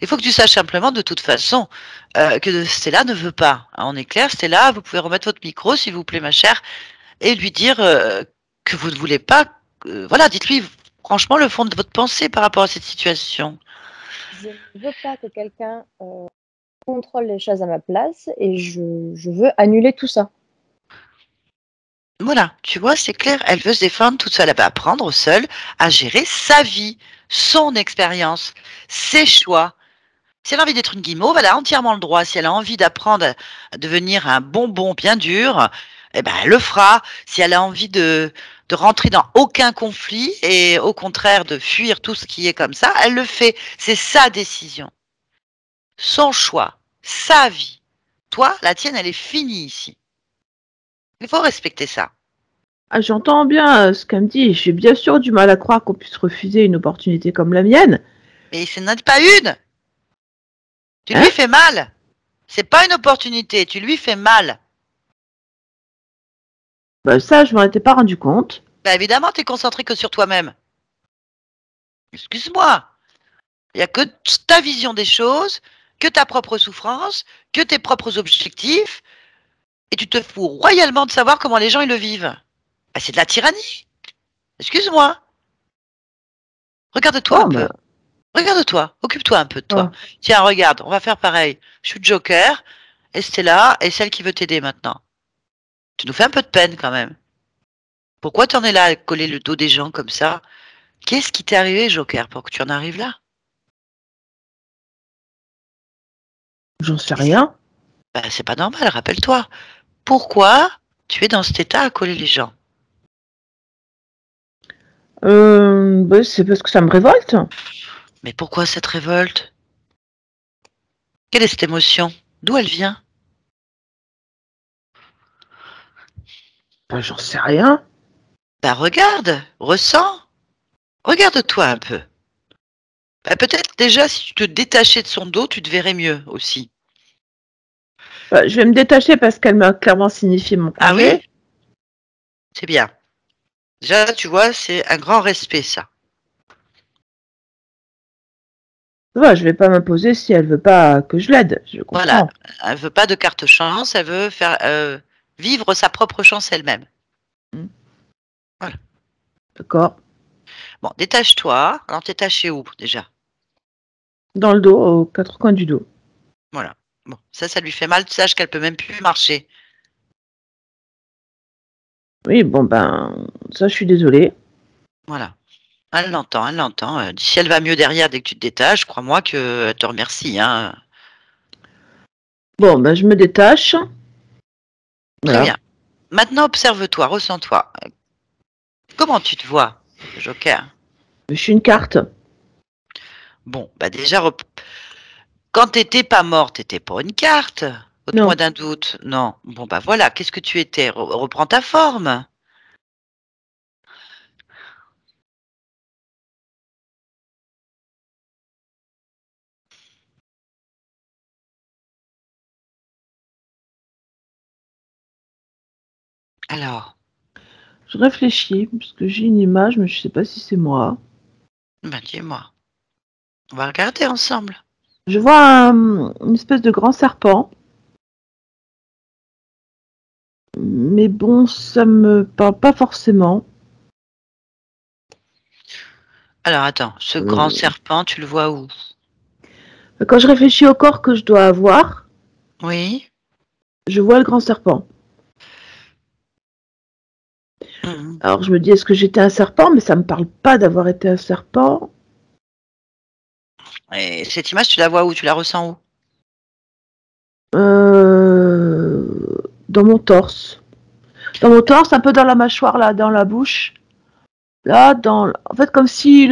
S1: Il faut que tu saches simplement, de toute façon, que Stella ne veut pas. Hein, on est clair, Stella, vous pouvez remettre votre micro, s'il vous plaît, ma chère, et lui dire que vous ne voulez pas. Voilà, dites-lui franchement le fond de votre pensée par rapport à cette situation.
S3: Je ne veux pas que quelqu'un contrôle les choses à ma place et je veux annuler tout ça.
S1: Voilà, tu vois, c'est clair, elle veut se défendre toute seule. Elle va apprendre seule à gérer sa vie, son expérience, ses choix. Si elle a envie d'être une guimauve, elle a entièrement le droit. Si elle a envie d'apprendre à devenir un bonbon bien dur, eh ben, elle le fera. Si elle a envie de rentrer dans aucun conflit et au contraire de fuir tout ce qui est comme ça, elle le fait. C'est sa décision, son choix, sa vie. Toi, la tienne, elle est finie ici. Il faut respecter ça.
S2: Ah, j'entends bien ce qu'elle me dit. J'ai bien sûr du mal à croire qu'on puisse refuser une opportunité comme la mienne.
S1: Mais ce n'est pas une. Tu lui
S2: Hein?
S1: fais mal. C'est pas une opportunité. Tu lui fais mal.
S2: Bah, ça, je m'en étais pas rendu compte.
S1: Ben évidemment, tu es concentré que sur toi-même. Excuse-moi. Il n'y a que ta vision des choses, que ta propre souffrance, que tes propres objectifs, et tu te fous royalement de savoir comment les gens ils le vivent. Ben, c'est de la tyrannie. Excuse-moi. Regarde-toi un
S2: Bon,
S1: peu.
S2: bah,
S1: Regarde-toi. Occupe-toi un peu de
S2: oh.
S1: toi. Tiens, regarde, on va faire pareil. Je suis Joker, et Stella est celle qui veut t'aider maintenant. Tu nous fais un peu de peine quand même. Pourquoi tu en es là à coller le dos des gens comme ça? Qu'est-ce qui t'est arrivé, Joker, pour que tu en arrives là?
S2: J'en sais rien.
S1: Ben, c'est pas normal, rappelle-toi. Pourquoi tu es dans cet état à coller les gens?
S2: Bah, c'est parce que ça me révolte.
S1: Mais pourquoi cette révolte? Quelle est cette émotion? D'où elle vient?
S2: Bah, j'en sais rien.
S1: Ben regarde, ressens, regarde-toi un peu. Ben, peut-être déjà si tu te détachais de son dos, tu te verrais mieux aussi.
S2: Bah, je vais me détacher parce qu'elle m'a clairement signifié mon
S1: Ah
S2: congé.
S1: oui? C'est bien. Déjà, tu vois, c'est un grand respect ça.
S2: Bah, je vais pas m'imposer si elle veut pas que je l'aide. Je
S1: Voilà,
S2: comprends.
S1: elle veut pas de carte chance, elle veut faire vivre sa propre chance elle-même.
S2: Hmm.
S1: Voilà.
S2: D'accord.
S1: Bon, détache-toi. Alors, t'es taché où déjà?
S2: Dans le dos, aux 4 coins du dos.
S1: Voilà. Bon, ça lui fait mal. Tu saches qu'elle peut même plus marcher.
S2: Oui, bon, ben, ça, je suis désolée.
S1: Voilà. Elle l'entend, elle l'entend. Si elle va mieux derrière dès que tu te détaches, crois-moi qu'elle te remercie. Hein.
S2: Bon, ben, je me détache.
S1: Très
S2: Voilà.
S1: bien. Maintenant, observe-toi, ressens-toi. Comment tu te vois, Joker?
S2: Je suis une carte.
S1: Bon, bah déjà, quand t'étais pas morte, t'étais pas une carte. Ôte-moi
S2: Non.
S1: d'un doute. Non. Bon, bah voilà, qu'est-ce que tu étais? Reprends ta forme. Alors,
S2: Je réfléchis, parce que j'ai une image, mais je sais pas si c'est moi.
S1: ben dis-moi. On va regarder ensemble.
S2: Je vois une espèce de grand serpent. Mais bon, ça me parle pas forcément.
S1: Alors attends, ce grand serpent, tu le vois où?
S2: Quand je réfléchis au corps que je dois avoir,
S1: Oui.
S2: je vois le grand serpent.
S1: Mhm.
S2: Alors je me dis, est-ce que j'étais un serpent? Mais ça me parle pas d'avoir été un serpent.
S1: Et cette image, tu la vois où? Tu la ressens où?
S2: Dans mon torse. Dans mon torse, un peu dans la mâchoire, là, dans la bouche. Là, en fait, comme si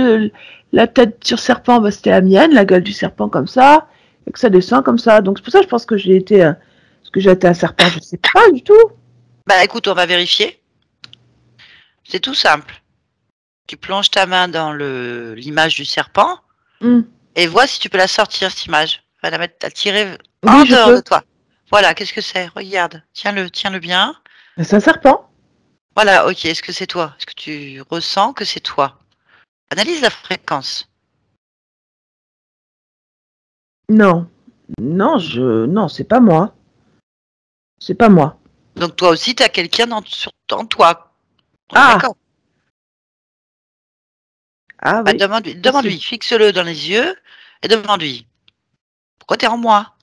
S2: la tête sur serpent, bah, c'était la mienne, la gueule du serpent comme ça, et que ça descend comme ça. Donc c'est pour ça que je pense que j'ai été, est-ce que j'ai été un serpent? Je sais pas du tout.
S1: Bah écoute, on va vérifier. C'est tout simple. Tu plonges ta main dans l'image du serpent
S2: Hmm.
S1: et vois si tu peux la sortir, cette image. Va la mettre, la tirer en
S2: Oui, je
S1: dehors de
S2: peux.
S1: toi. Voilà, qu'est-ce que c'est? Regarde, tiens-le bien.
S2: C'est un serpent.
S1: Voilà, ok, est-ce que c'est toi? Est-ce que tu ressens que c'est toi? Analyse la fréquence.
S2: Non, non, non, c'est pas moi. C'est pas moi.
S1: Donc toi aussi, tu as quelqu'un en toi. On est
S2: Ah,
S1: d'accord?
S2: ah
S1: Bah,
S2: oui,
S1: demande-lui,
S2: possible.
S1: fixe-le dans les yeux et demande-lui. Pourquoi t'es en moi?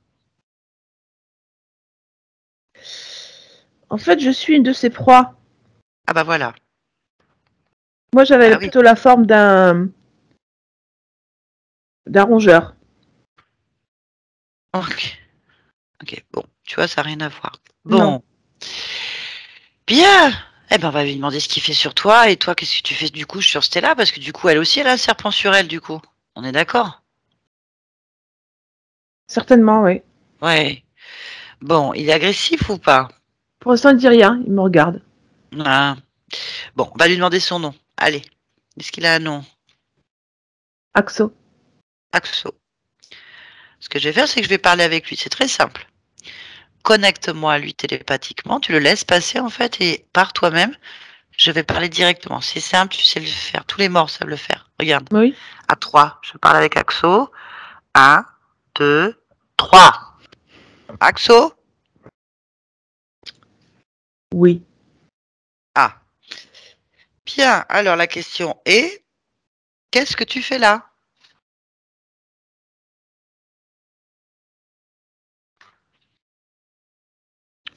S2: En fait, je suis une de ses proies.
S1: Ah bah voilà.
S2: Moi, j'avais
S1: Ah oui.
S2: plutôt la forme d'un rongeur.
S1: Ok. Ok. Bon, tu vois, ça n'a rien à voir.
S2: Non.
S1: Bon. Bien. Eh ben, on va lui demander ce qu'il fait sur toi. Et toi, qu'est-ce que tu fais du coup sur Stella? Parce que du coup, elle aussi, elle a un serpent sur elle, du coup. On est d'accord?
S2: Certainement, oui.
S1: Ouais. Bon, il est agressif ou pas?
S2: Pour l'instant, il dit rien. Il me regarde.
S1: Ah. Bon, on va lui demander son nom. Allez. Est-ce qu'il a un nom?
S2: Axo.
S1: Axo. Ce que je vais faire, c'est que je vais parler avec lui. C'est très simple. Connecte-moi à lui télépathiquement. Tu le laisses passer, en fait, et par toi-même, je vais parler directement. C'est simple, tu sais le faire. Tous les morts savent le faire. Regarde.
S2: Oui.
S1: À 3, je parle avec Axo. Un, 2, 3. Axo?
S2: Oui.
S1: Ah. Bien. Alors, la question est, qu'est-ce que tu fais là?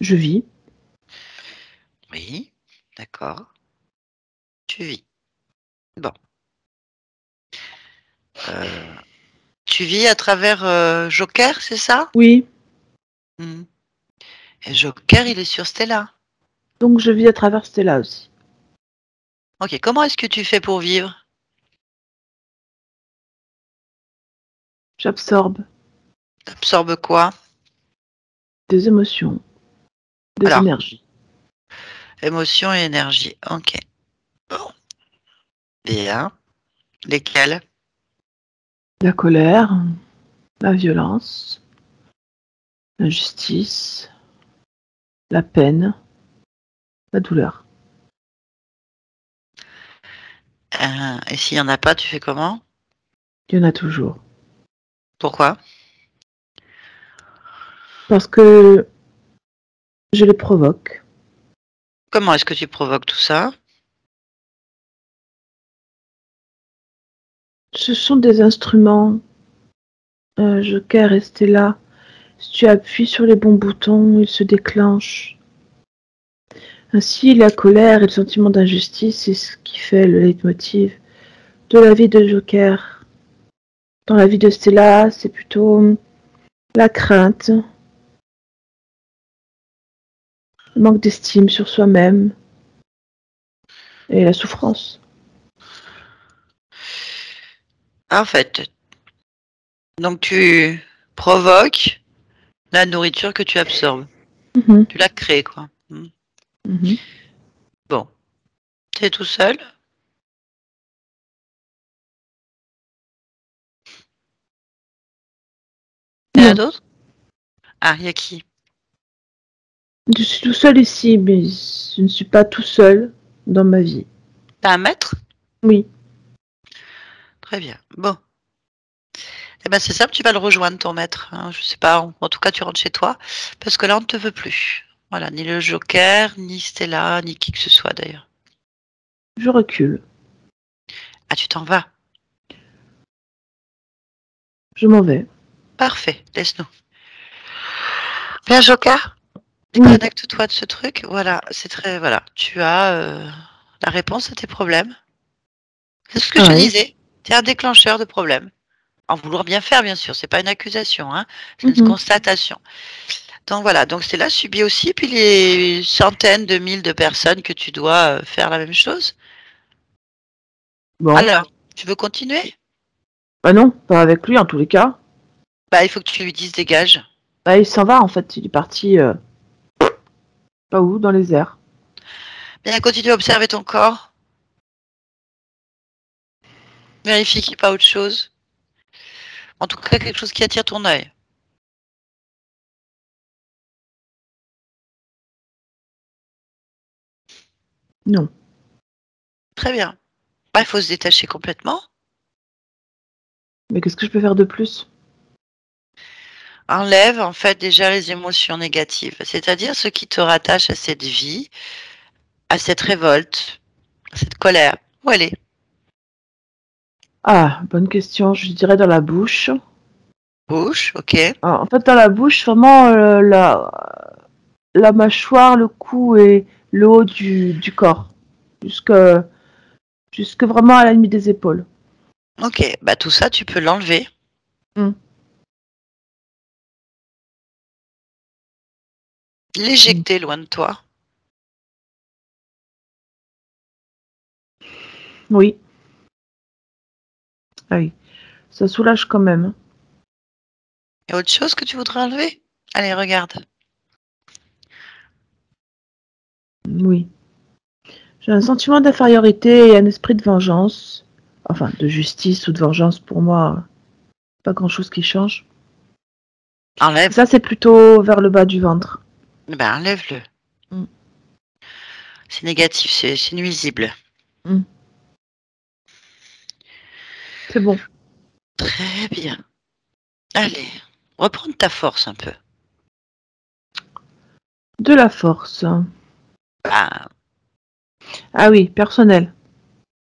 S2: Je vis.
S1: Oui. D'accord. Tu vis. Bon. Euh, tu vis à travers Joker, c'est ça?
S2: Oui.
S1: Mhm. Et Joker, il est sur Stella.
S2: Donc, je vis à travers Stella aussi.
S1: Ok. Comment est-ce que tu fais pour vivre?
S2: J'absorbe
S1: T'absorbes quoi?
S2: des émotions, des
S1: Alors,
S2: énergies.
S1: émotion et énergie. Ok. Bon. Bien. Lesquelles?
S2: La colère, la violence, l'injustice, la peine, la douleur.
S1: Et s'il n'y en a pas, tu fais comment?
S2: Il y en a toujours.
S1: Pourquoi?
S2: Parce que je les provoque.
S1: Comment est-ce que tu provoques tout ça?
S2: Ce sont des instruments Joker, restez là. Si tu appuies sur les bons boutons, il se déclenche. Ainsi, la colère et le sentiment d'injustice, c'est ce qui fait le leitmotiv de la vie de Joker. Dans la vie de Stella, c'est plutôt la crainte, le manque d'estime sur soi-même et la souffrance.
S1: En fait, donc tu provoques la nourriture que tu absorbes.
S2: Mhm,
S1: Tu la crées, quoi.
S2: mhm.
S1: Bon. T'es tout seul? Il y en a
S2: Non,
S1: d'autres? Ah, il y a qui?
S2: je suis tout seul ici, mais je ne suis pas tout seul dans ma vie.
S1: T'as un maître?
S2: Oui,
S1: Très bien. Bon. Eh ben, c'est simple, tu vas le rejoindre, ton maître. Hein. Je sais pas, en tout cas, tu rentres chez toi, parce que là, on ne te veut plus. Voilà, ni le Joker, ni Stella, ni qui que ce soit d'ailleurs.
S2: je recule.
S1: Ah, tu t'en vas.
S2: Je m'en vais.
S1: Parfait, laisse-nous. Viens, Joker,
S2: Oui.
S1: déconnecte-toi de ce truc. Voilà, c'est très. Voilà, tu as la réponse à tes problèmes. C'est ce que je
S2: Ah
S1: te
S2: oui.
S1: disais. Tu es un déclencheur de problèmes. En vouloir bien faire, bien sûr. C'est pas une accusation, hein. C'est une
S2: Mhm.
S1: constatation. Donc voilà, donc c'est là subit aussi, puis les centaines de mille de personnes que tu dois faire la même chose.
S2: Bon.
S1: Alors, tu veux continuer?
S2: Bah non, pas avec lui en tous les cas.
S1: Bah, il faut que tu lui dises dégage.
S2: Bah il s'en va en fait, il est parti pas où, dans les airs.
S1: Bien, continue à observer ton corps. Vérifie qu'il n'y a pas autre chose. En tout cas, quelque chose qui attire ton œil.
S2: Non.
S1: Très bien. Bah, il faut se détacher complètement.
S2: Mais qu'est-ce que je peux faire de plus?
S1: Enlève en fait déjà les émotions négatives, c'est-à-dire ce qui te rattache à cette vie, à cette révolte, à cette colère. Où elle est?
S2: Ah, bonne question, je dirais dans la bouche.
S1: Bouche, ok.
S2: Ah, en fait, dans la bouche, vraiment la mâchoire, le cou et le haut du corps. Jusque, jusque vraiment à la limite des épaules.
S1: Ok, bah tout ça, tu peux l'enlever,
S2: Mm. Mm.
S1: l'éjecter loin de toi.
S2: Oui. Ah oui. Ça soulage quand même.
S1: Il y a autre chose que tu voudrais enlever? Allez, regarde.
S2: Oui. J'ai un sentiment d'infériorité et un esprit de vengeance. Enfin, de justice ou de vengeance pour moi. Pas grand-chose qui change.
S1: Enlève.
S2: Ça, c'est plutôt vers le bas du ventre.
S1: Ben, enlève-le.
S2: Mm.
S1: C'est négatif, c'est nuisible.
S2: Mm. C'est bon.
S1: Très bien. Allez, reprends ta force un peu.
S2: De la force.
S1: Ah,
S2: Ah oui, personnel.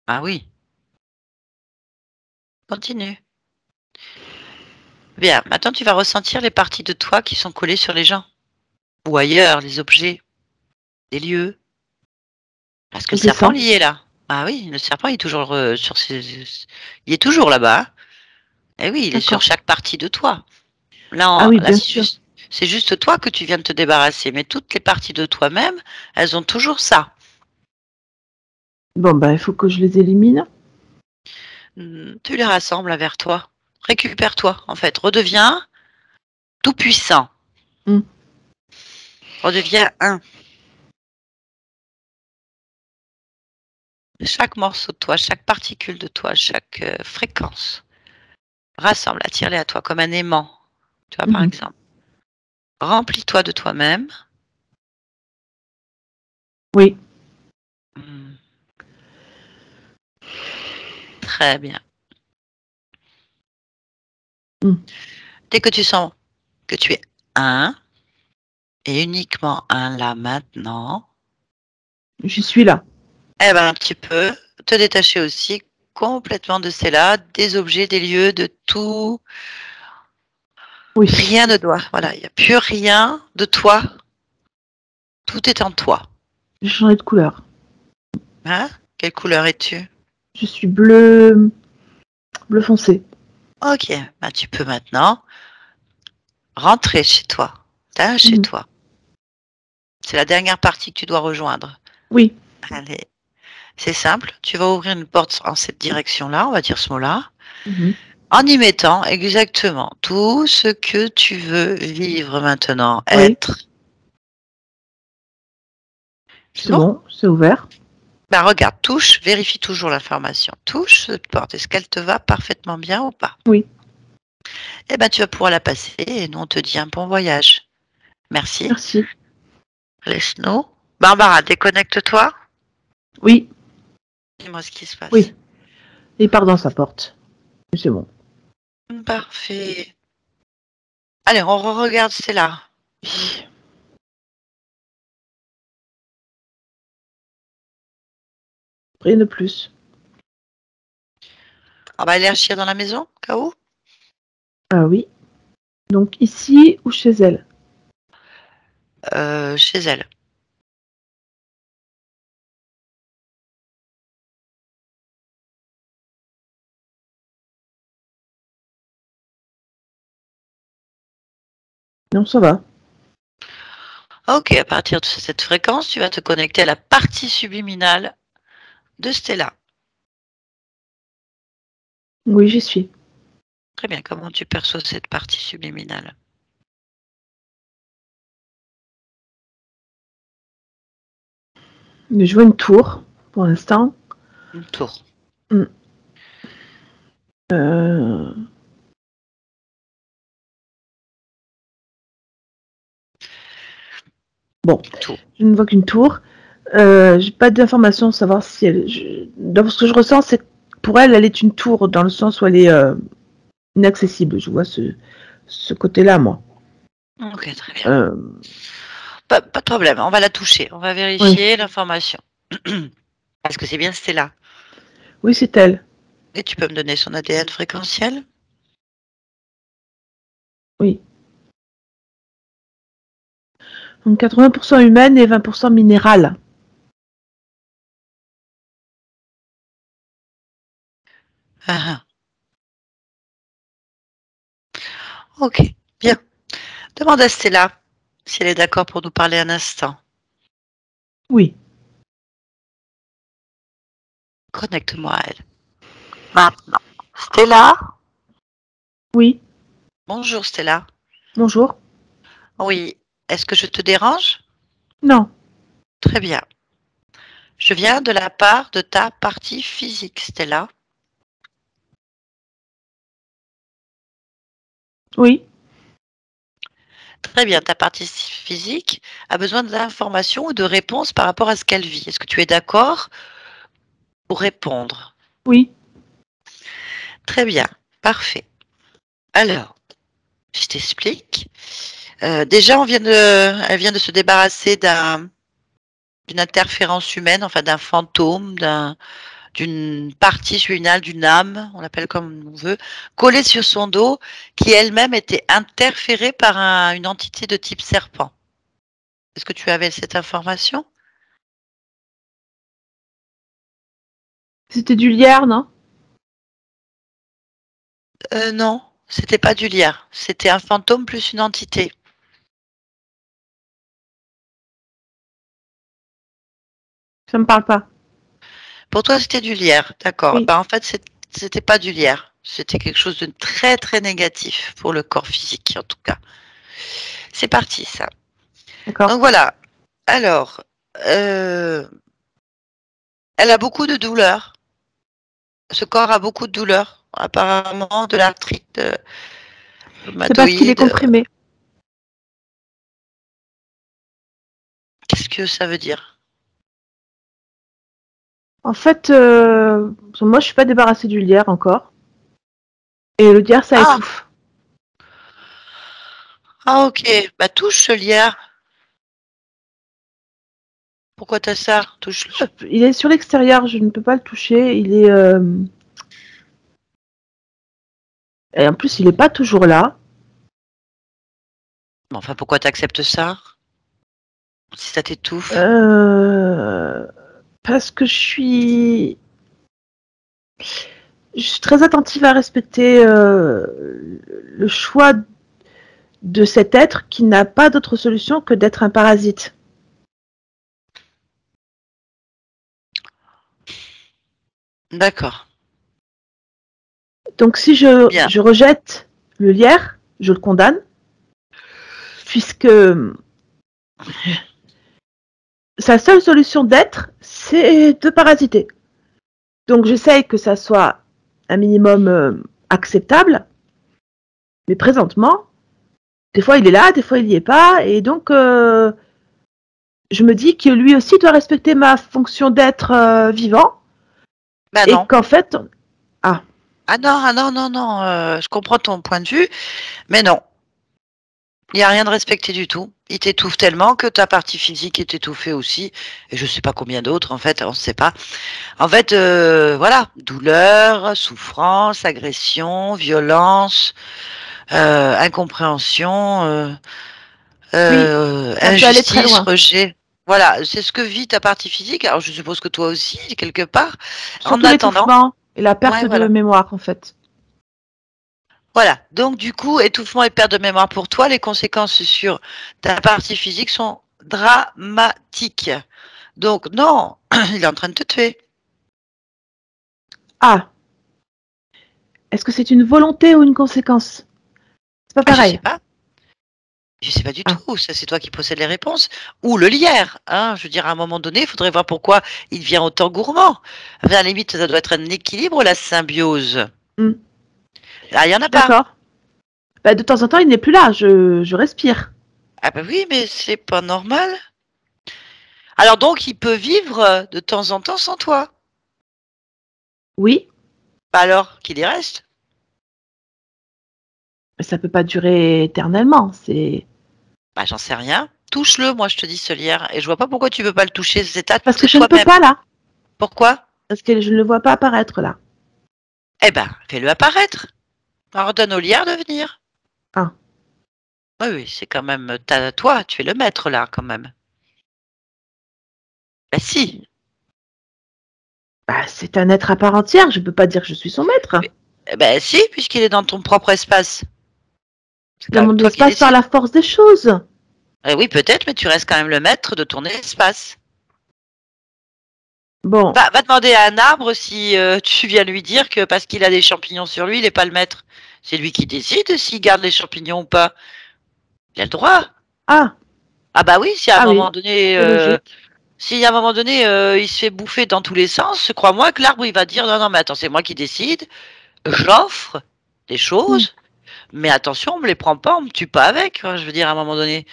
S1: ah oui, continue. Bien, maintenant tu vas ressentir les parties de toi qui sont collées sur les gens. Ou ailleurs, les objets, les lieux. Parce que le
S2: C'est
S1: serpent,
S2: ça.
S1: il y est là. Ah oui, le serpent, il est toujours il est toujours là-bas. Eh oui, il est sur
S2: D'accord.
S1: chaque partie de toi.
S2: Ah oui,
S1: Là
S2: bien sûr.
S1: c'est juste toi que tu viens de te débarrasser. Mais toutes les parties de toi-même, elles ont toujours ça.
S2: Bon, bah, il faut que je les élimine.
S1: Tu les rassembles vers toi. Récupère-toi, en fait. Redeviens tout puissant.
S2: Mm.
S1: Redeviens un. Chaque morceau de toi, chaque particule de toi, chaque fréquence. Rassemble, attire-les à toi comme un aimant. Tu vois, par
S2: Mhm.
S1: exemple. Remplis-toi de toi-même.
S2: Oui.
S1: Hmm, très bien.
S2: Mm.
S1: Dès que tu sens que tu es un, et uniquement un là maintenant,
S2: J'y suis là.
S1: eh ben, tu peux te détacher aussi complètement de celle-là, des objets, des lieux, de tout.
S2: Oui.
S1: Rien ne doit. Voilà, il n'y a plus rien de toi. Tout est en toi.
S2: J'ai changé de couleur.
S1: Hein? Quelle couleur es-tu?
S2: Je suis bleu foncé.
S1: Ok, bah, tu peux maintenant rentrer chez toi. Chez
S2: Mhm.
S1: toi. C'est la dernière partie que tu dois rejoindre.
S2: Oui.
S1: Allez, c'est simple. Tu vas ouvrir une porte en cette direction-là, on va dire ce mot-là,
S2: Mhm.
S1: en y mettant exactement tout ce que tu veux vivre maintenant,
S2: Oui.
S1: être. C'est
S2: C'est
S1: bon?
S2: bon, c'est ouvert.
S1: Bah regarde, touche, vérifie toujours l'information. Touche cette porte. Est-ce qu'elle te va parfaitement bien ou pas?
S2: Oui.
S1: Eh ben, tu vas pouvoir la passer et nous, on te dit un bon voyage. Merci.
S2: Merci.
S1: Laisse-nous. Barbara, déconnecte-toi.
S2: Oui.
S1: Dis-moi ce qui se passe.
S2: Oui. Il part dans sa porte. C'est bon.
S1: Parfait. Allez, on regarde Stella.
S2: Oui. Rien de plus.
S1: On va aller la chier dans la maison, au cas où.
S2: Ah oui. Donc ici ou chez elle?
S1: Chez elle.
S2: Non, ça va.
S1: Ok, à partir de cette fréquence, tu vas te connecter à la partie subliminale de Stella.
S2: Oui, j'y suis.
S1: Très bien, comment tu perçois cette partie subliminale?
S2: Je vois une tour pour l'instant.
S1: Une tour.
S2: Hmm. Euh, Bon,
S1: Tour.
S2: je ne vois qu'une tour. J'ai pas d'informations savoir si elle. Dans ce que je ressens, c'est que pour elle, elle est une tour dans le sens où elle est inaccessible. Je vois ce côté-là, moi.
S1: Ok, très bien.
S2: Euh,
S1: Pas de problème, on va la toucher. On va
S2: oui,
S1: vérifier l'information. Est-ce que c'est bien Stella?
S2: oui, c'est elle.
S1: Et tu peux me donner son ADN fréquentiel?
S2: Oui. Donc 80% humaine et 20% minérale.
S1: Ah, ah. Ok, bien. Demande à Stella si elle est d'accord pour nous parler un instant.
S2: Oui.
S1: Connecte-moi à elle. Maintenant. Stella?
S2: Oui.
S1: Bonjour Stella.
S2: Bonjour.
S1: Oui. Est-ce que je te dérange?
S2: Non.
S1: Très bien. Je viens de la part de ta partie physique, Stella.
S2: Oui.
S1: Très bien. Ta partie physique a besoin d'informations ou de réponses par rapport à ce qu'elle vit. Est-ce que tu es d'accord pour répondre?
S2: Oui.
S1: Très bien. Parfait. Alors, je t'explique. Déjà, elle vient de se débarrasser d'une interférence humaine, enfin d'un fantôme, d'une partie subliminale, d'une âme, on l'appelle comme on veut, collée sur son dos, qui elle-même était interférée par une entité de type serpent. Est-ce que tu avais cette information?
S2: C'était du lierre, non?
S1: Non, c'était pas du lierre. C'était un fantôme plus une entité.
S2: Ça me parle pas.
S1: Pour toi, c'était du lierre, d'accord.
S2: Oui.
S1: Bah, en fait, c'était pas du lierre. C'était quelque chose de très très négatif pour le corps physique, en tout cas. C'est parti, ça.
S2: D'accord.
S1: Donc voilà. Alors, euh, elle a beaucoup de douleurs. Ce corps a beaucoup de douleurs. Apparemment, de l'arthrite
S2: C'est parce qu'il est
S1: rhumatoïde.
S2: comprimé.
S1: Qu'est-ce que ça veut dire?
S2: En fait, moi, je suis pas débarrassée du lierre encore. Et le lierre, ça
S1: Ah,
S2: étouffe.
S1: ah, ok. Bah, touche ce lierre. Pourquoi t'as ça? Touche-le.
S2: Il est sur l'extérieur, je ne peux pas le toucher. Il est. Et en plus, il est pas toujours là.
S1: Enfin, pourquoi tu acceptes ça? Si ça t'étouffe.
S2: Parce que je suis très attentive à respecter le choix de cet être qui n'a pas d'autre solution que d'être un parasite.
S1: D'accord.
S2: Donc si
S1: Bien.
S2: je rejette le lierre, je le condamne, puisque sa seule solution d'être, c'est de parasiter. Donc j'essaye que ça soit un minimum acceptable, mais présentement, des fois il est là, des fois il n'y est pas, et donc je me dis que lui aussi doit respecter ma fonction d'être vivant,
S1: Ben
S2: et
S1: non.
S2: qu'en fait, ah,
S1: Ah non, ah non, non, non. Je comprends ton point de vue, mais non. Il n'y a rien de respecté du tout. Il t'étouffe tellement que ta partie physique est étouffée aussi. Et je ne sais pas combien d'autres, en fait, on ne sait pas. En fait, voilà, douleur, souffrance, agression, violence, incompréhension,
S2: oui, ça peut aller très
S1: injustice,
S2: loin.
S1: rejet. Voilà, c'est ce que vit ta partie physique. Alors, je suppose que toi aussi, quelque part. En
S2: Surtout
S1: attendant,
S2: l'étouffement et la perte
S1: ouais,
S2: de
S1: voilà.
S2: mémoire, en fait.
S1: Voilà. Donc, du coup, étouffement et perte de mémoire pour toi, les conséquences sur ta partie physique sont dramatiques. Donc, non, il est en train de te tuer.
S2: Ah, est-ce que c'est une volonté ou une conséquence? C'est pas
S1: Ah, je sais
S2: pareil.
S1: pas. Je sais pas du
S2: Ah,
S1: tout. Ça, c'est toi qui possèdes les réponses. Ou le lierre. Hein. Je veux dire, à un moment donné, il faudrait voir pourquoi il devient autant gourmand. Enfin, à la limite, ça doit être un équilibre, la symbiose.
S2: hmm,
S1: Ah, il n'y en
S2: je
S1: a
S2: suis
S1: pas.
S2: d'accord. Bah, de temps en temps, il n'est plus là, je respire.
S1: Ah ben oui, mais c'est pas normal. Alors donc, il peut vivre de temps en temps sans toi.
S2: Oui,
S1: Bah alors, qu'il y reste.
S2: mais ça peut pas durer éternellement. C'est
S1: Bah j'en sais rien. Touche-le, moi je te dis ce lierre. Et je vois pas pourquoi tu veux pas le toucher.
S2: parce que
S1: C'est
S2: je ne peux
S1: toi-même.
S2: pas là,
S1: Pourquoi?
S2: parce que je ne le vois pas apparaître là.
S1: Eh ben, fais-le apparaître. Ordonne au lierre de venir.
S2: Ah,
S1: Oui, oui, c'est quand même toi, tu es le maître là, quand même. Bah si.
S2: bah, c'est un être à part entière. Je peux pas dire que je suis son maître.
S1: Eh ben si, puisqu'il est dans ton propre espace. C'est quand
S2: Dans
S1: même
S2: mon
S1: toi qui
S2: espace par
S1: décides.
S2: la force des choses.
S1: Oui, peut-être, mais tu restes quand même le maître de ton espace.
S2: Bon,
S1: Va demander à un arbre si tu viens lui dire que parce qu'il a des champignons sur lui, il n'est pas le maître. C'est lui qui décide s'il garde les champignons ou pas. Il a le droit.
S2: ah,
S1: Ah bah oui, si à un
S2: ah oui,
S1: moment donné,
S2: c'est logique.
S1: si à un moment donné il se fait bouffer dans tous les sens, crois-moi que l'arbre il va dire non non mais attends c'est moi qui décide, j'offre des
S2: Hmm.
S1: choses, mais attention on me les prend pas, on me tue pas avec. Hein, je veux dire à un moment donné.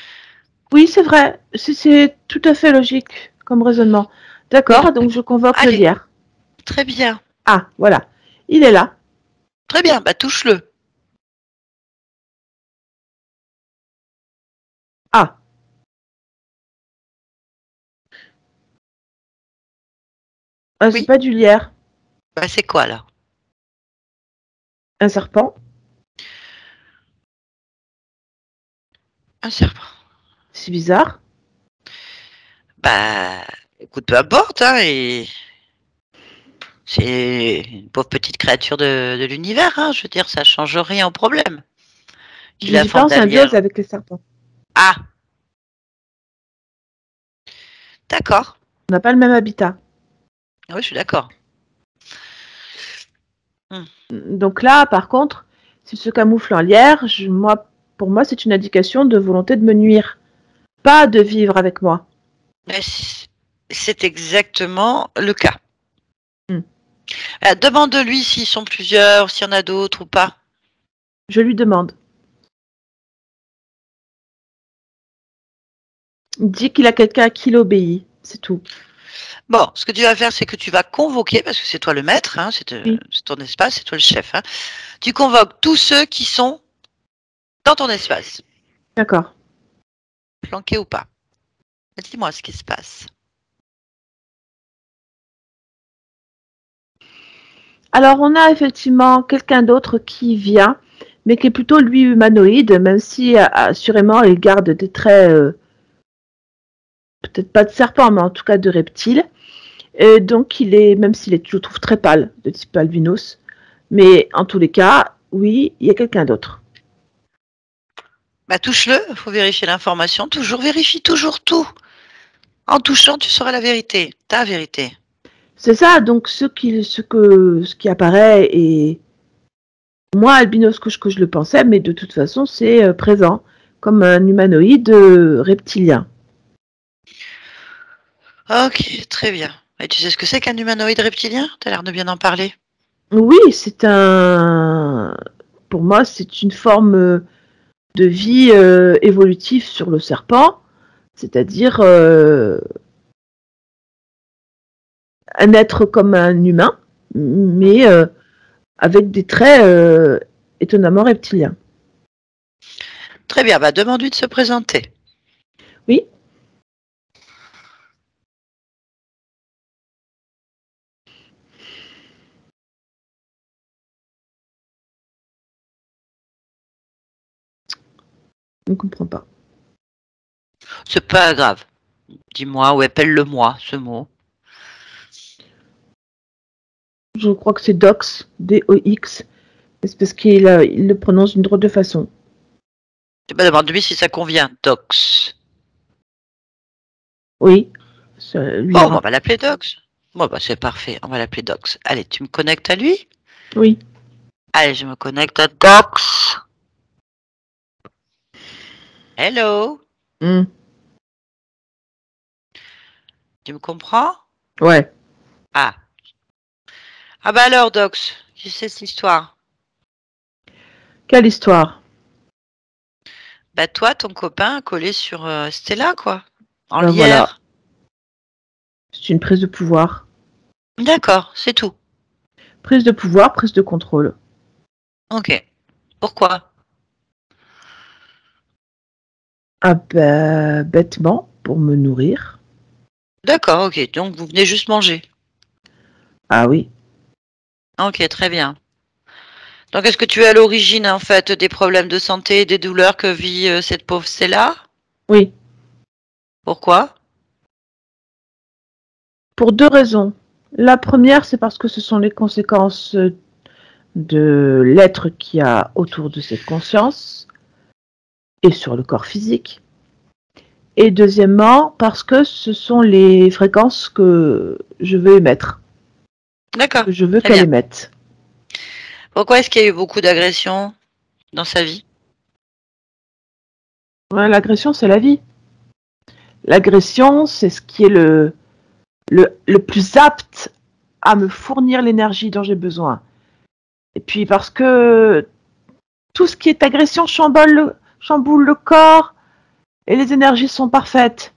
S2: Oui, c'est vrai. C'est tout à fait logique comme raisonnement.
S1: Oui.
S2: D'accord, donc je convoque le
S1: Allez,
S2: lierre.
S1: très bien,
S2: Ah, voilà. Il est là.
S1: très bien, bah touche-le.
S2: Ah, c'est
S1: Oui.
S2: pas du lierre.
S1: Bah c'est quoi là?
S2: Un serpent.
S1: Un serpent.
S2: C'est bizarre.
S1: Bah écoute peu importe hein et c'est une pauvre petite créature de l'univers, hein, je veux dire, ça change rien au problème. Qu'il a la
S2: J'étais pas
S1: forme
S2: en
S1: d'un
S2: symbiose
S1: lierre.
S2: avec les serpents.
S1: Ah, d'accord.
S2: On n'a pas le même habitat.
S1: Ah oui, je suis d'accord. Hmm.
S2: Donc là, par contre, s'il se camoufle en lierre, pour moi, c'est une indication de volonté de me nuire, pas de vivre avec moi.
S1: Mais c'est exactement le cas.
S2: Hmm.
S1: Demande-lui s'ils sont plusieurs, s'il y en a d'autres ou pas.
S2: Je lui demande. Il dit qu'il a quelqu'un qui l'obéit, c'est tout.
S1: Bon, ce que tu vas faire, c'est que tu vas convoquer, parce que c'est toi le maître, hein,
S2: Oui,
S1: c'est ton espace, c'est toi le chef. Hein. Tu convoques tous ceux qui sont dans ton espace,
S2: d'accord.
S1: planqués ou pas. Dis-moi ce qui se passe.
S2: Alors, on a effectivement quelqu'un d'autre qui vient, mais qui est plutôt lui humanoïde, même si assurément il garde des traits, peut-être pas de serpent, mais en tout cas de reptile. Et donc il est, même s'il est, je le trouve très pâle, de type albinos, mais en tous les cas, oui, il y a quelqu'un d'autre.
S1: Bah, touche-le, il faut vérifier l'information. Toujours, vérifie toujours tout. En touchant, tu sauras la vérité, ta vérité.
S2: C'est ça, donc ce qui apparaît est moins albinos que je le pensais, mais de toute façon c'est présent, comme un humanoïde reptilien.
S1: Ok, très bien. Et tu sais ce que c'est qu'un humanoïde reptilien? T'as l'air de bien en parler.
S2: Oui, c'est un... Pour moi, c'est une forme de vie évolutive sur le serpent, c'est-à-dire un être comme un humain, mais avec des traits étonnamment reptiliens.
S1: Très bien, bah demande-lui de se présenter.
S2: Oui. Je ne comprends pas.
S1: C'est pas grave. Dis-moi ou appelle-le-moi, ce mot.
S2: Je crois que c'est Dox, D-O-X. C'est parce qu'il il le prononce d'une drôle de façon.
S1: Bah, demande-lui si ça convient, Dox.
S2: Oui, ça lui
S1: Bon,
S2: ira.
S1: on va l'appeler Dox. Bon, bah c'est parfait, on va l'appeler Dox. Allez, tu me connectes à lui?
S2: Oui.
S1: Allez, je me connecte à Dox. Hello,
S2: Mm.
S1: tu me comprends?
S2: Ouais.
S1: Ah. Ah bah alors, Dox, qui c'est cette histoire?
S2: Quelle histoire?
S1: Bah toi, ton copain collé sur Stella, quoi. En
S2: Ben voilà.
S1: lierre.
S2: C'est une prise de pouvoir.
S1: D'accord, c'est tout.
S2: Prise de pouvoir, prise de contrôle.
S1: Ok. Pourquoi?
S2: Ah ben, bêtement, pour me nourrir.
S1: D'accord, ok. Donc vous venez juste manger.
S2: Ah oui.
S1: Ok, très bien. Donc est-ce que tu es à l'origine en fait des problèmes de santé et des douleurs que vit cette pauvre Stella?
S2: Oui.
S1: Pourquoi?
S2: Pour deux raisons. La première, c'est parce que ce sont les conséquences de l'être qu'il y a autour de cette conscience et sur le corps physique. Et deuxièmement, parce que ce sont les fréquences que je veux émettre,
S1: D'accord,
S2: que je veux
S1: très
S2: qu'elle
S1: bien.
S2: émette.
S1: Pourquoi est-ce qu'il y a eu beaucoup d'agressions dans sa vie?
S2: Ouais, l'agression, c'est la vie. L'agression, c'est ce qui est le plus apte à me fournir l'énergie dont j'ai besoin. Et puis parce que tout ce qui est agression chamboule le corps et les énergies sont parfaites.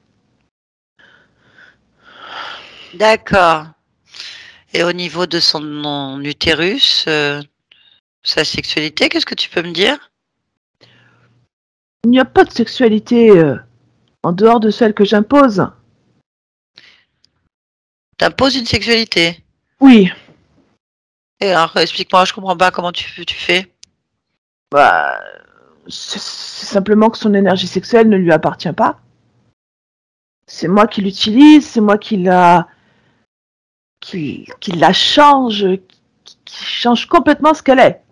S1: D'accord. Et au niveau de son utérus, sa sexualité, qu'est-ce que tu peux me dire?
S2: Il n'y a pas de sexualité en dehors de celle que j'impose.
S1: T'imposes une sexualité.
S2: Oui,
S1: Et alors, explique-moi, je comprends pas comment tu fais.
S2: bah, c'est simplement que son énergie sexuelle ne lui appartient pas. C'est moi qui l'utilise, c'est moi qui la change, qui change complètement ce qu'elle est.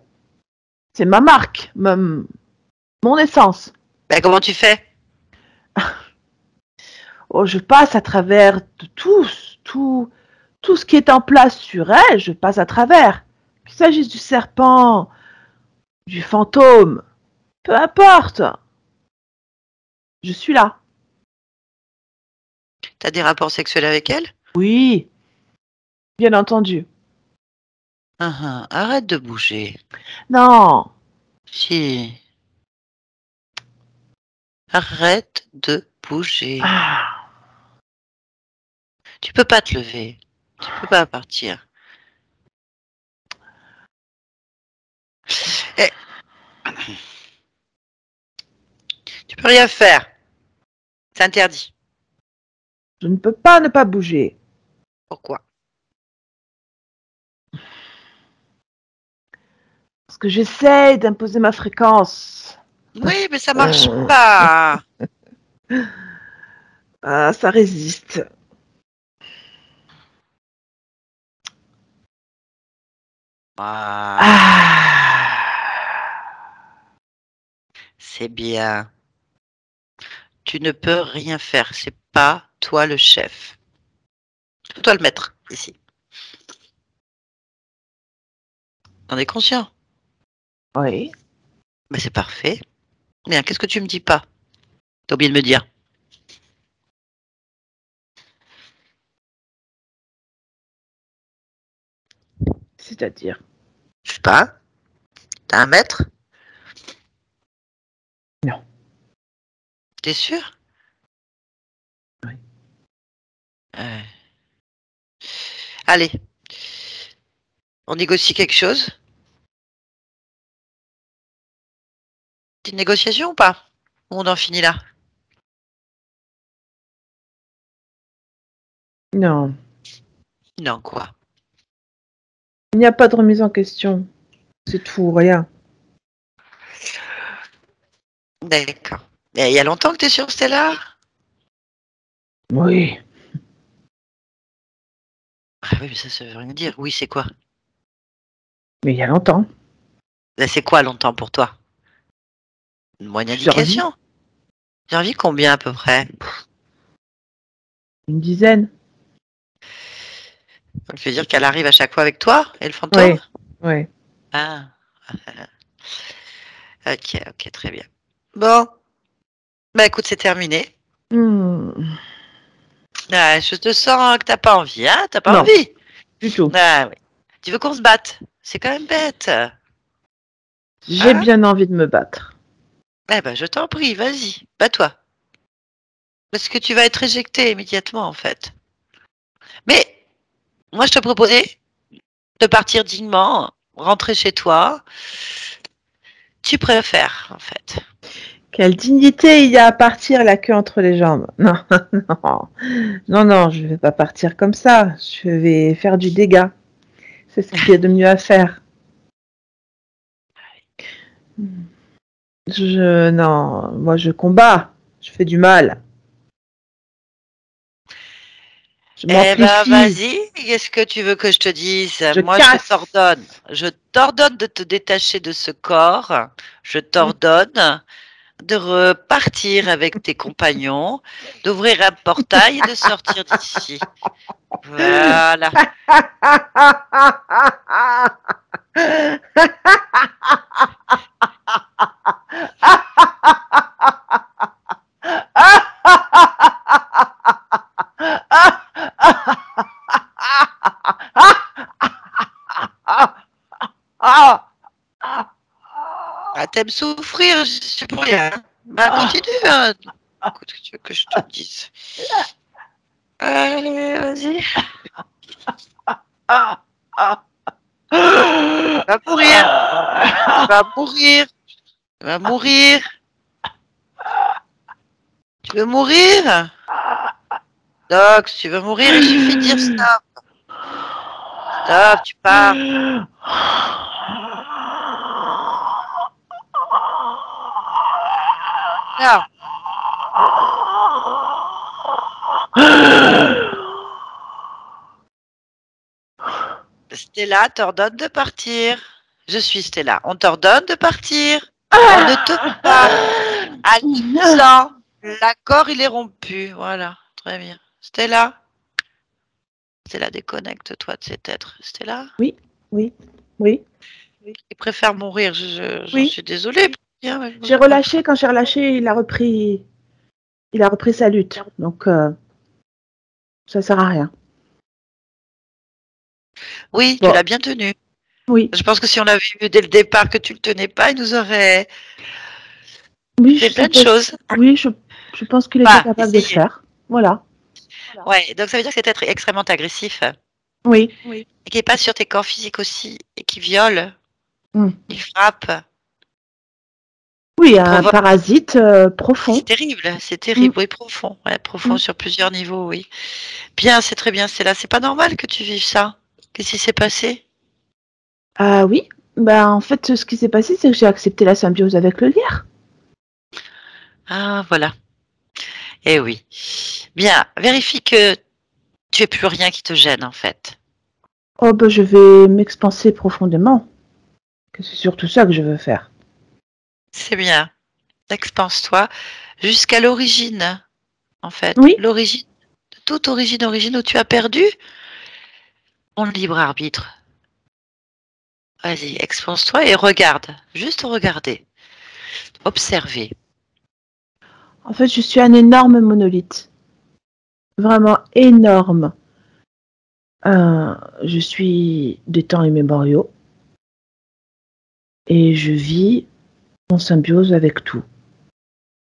S2: C'est ma marque, mon essence.
S1: Ben, comment tu fais?
S2: Oh, je passe à travers de tout ce qui est en place sur elle, je passe à travers. Qu'il s'agisse du serpent, du fantôme, peu importe. Je suis là.
S1: T'as des rapports sexuels avec elle?
S2: Oui, bien entendu.
S1: Arrête de bouger.
S2: Non.
S1: Si. Arrête de bouger.
S2: Ah,
S1: Tu peux pas te lever. Tu peux pas partir. Eh, tu peux rien faire. C'est interdit.
S2: je ne peux pas ne pas bouger.
S1: Pourquoi?
S2: Parce que j'essaie d'imposer ma fréquence.
S1: Oui, mais ça marche pas.
S2: Ah, ça résiste.
S1: C'est bien. Tu ne peux rien faire. C'est pas toi le chef. C'est toi le maître, ici. T'en es conscient?
S2: Oui.
S1: Ben, c'est parfait. Bien, qu'est-ce que tu me dis pas? T'as oublié de me dire.
S2: C'est-à-dire?
S1: Je sais pas. T'as un maître?
S2: Non.
S1: T'es sûr?
S2: Oui.
S1: Allez. On négocie quelque chose? Petite négociation ou pas? Ou on en finit là?
S2: Non.
S1: Non, quoi?
S2: Il n'y a pas de remise en question. C'est tout, rien.
S1: D'accord. Il y a longtemps que t'es sur Stella?
S2: Oui.
S1: Ah oui, mais ça veut rien dire. Oui, c'est quoi?
S2: Mais il y a longtemps.
S1: Ben, c'est quoi longtemps pour toi? Moi, une
S2: Plusieurs vies.
S1: indication. J'ai envie combien à peu près?
S2: Une dizaine.
S1: Donc, je veux dire qu'elle arrive à chaque fois avec toi et le fantôme?
S2: Oui. Oui.
S1: Ah. Ok, ok, très bien. Bon. Bah écoute, c'est terminé. Ah, je te sens que t'as pas envie, hein? T'as pas
S2: Non,
S1: envie?
S2: du tout.
S1: Ah oui. Tu veux qu'on se batte? C'est quand même bête.
S2: J'ai
S1: Hein?
S2: bien envie de me battre.
S1: Eh ben, je t'en prie, vas-y, bats-toi. Parce que tu vas être éjecté immédiatement, en fait. Mais moi, je te proposais de partir dignement, rentrer chez toi. Tu préfères, en fait.
S2: Quelle dignité il y a à partir la queue entre les jambes. Non, non, non, non, je vais pas partir comme ça. Je vais faire du dégât. C'est ce qu'il y a de mieux à faire. Non, moi je combats. Je fais du mal. Je
S1: Eh ben,
S2: m'amplifie.
S1: vas-y, qu'est-ce que tu veux que je te dise?
S2: Je
S1: Moi, je
S2: casse.
S1: t'ordonne. Je t'ordonne de te détacher de ce corps. Je t'ordonne de repartir avec tes compagnons, d'ouvrir un portail et de sortir d'ici. Voilà. Ah, t'aimes souffrir, je sais pour rien. Bah, continue, hein. Écoute, que tu veux que je te dise. Allez, vas-y. Va mourir. Va mourir. Va mourir. Tu veux mourir? Doc, si tu veux mourir, il suffit de dire stop. Stop, tu pars. Non. Stella t'ordonne de partir. Je suis Stella. On t'ordonne de partir. On ne te veut pas. Allons-y-en. L'accord, il est rompu. Voilà. Très bien. Stella. Stella, déconnecte-toi de cet être. Stella.
S2: Oui, oui, oui,
S1: Il préfère mourir. J'en
S2: oui.
S1: suis désolée.
S2: J'ai relâché. Quand j'ai relâché, il a repris sa lutte. Donc, ça sert à rien.
S1: Oui, tu
S2: Bon,
S1: l'as bien tenu.
S2: oui.
S1: Je pense que si on avait vu dès le départ que tu le tenais pas, il nous aurait
S2: Oui,
S1: fait
S2: je
S1: plein de
S2: suppose.
S1: choses.
S2: Oui, je pense qu'il était
S1: Enfin,
S2: capable de le
S1: essayer.
S2: faire. Voilà.
S1: Ouais, donc ça veut dire que cet être extrêmement agressif
S2: Oui.
S1: et qui passe sur tes corps physiques aussi et qui viole,
S2: Mm.
S1: il frappe,
S2: Oui,
S1: il
S2: un
S1: provoque.
S2: parasite
S1: C'est
S2: profond.
S1: terrible, c'est
S2: Mm.
S1: terrible, oui, profond, ouais, profond
S2: Mm.
S1: sur plusieurs niveaux, oui. Bien, c'est très bien, c'est là. C'est pas normal que tu vives ça. Qu'est-ce qui s'est passé?
S2: Ah oui. Ben, en fait, ce qui s'est passé, c'est que j'ai accepté la symbiose avec le lierre.
S1: Ah, voilà. Eh oui. Bien, vérifie que tu n'aies plus rien qui te gêne, en fait.
S2: Oh, ben, je vais m'expanser profondément. Que c'est surtout ça que je veux faire.
S1: C'est bien. Expanse-toi jusqu'à l'origine, en fait.
S2: Oui.
S1: L'origine, toute origine où tu as perdu ton libre arbitre. Vas-y, expanse-toi et regarde. Juste regarder. Observer.
S2: En fait, je suis un énorme monolithe. Vraiment énorme. Je suis des temps immémoriaux. Et je vis en symbiose avec tout.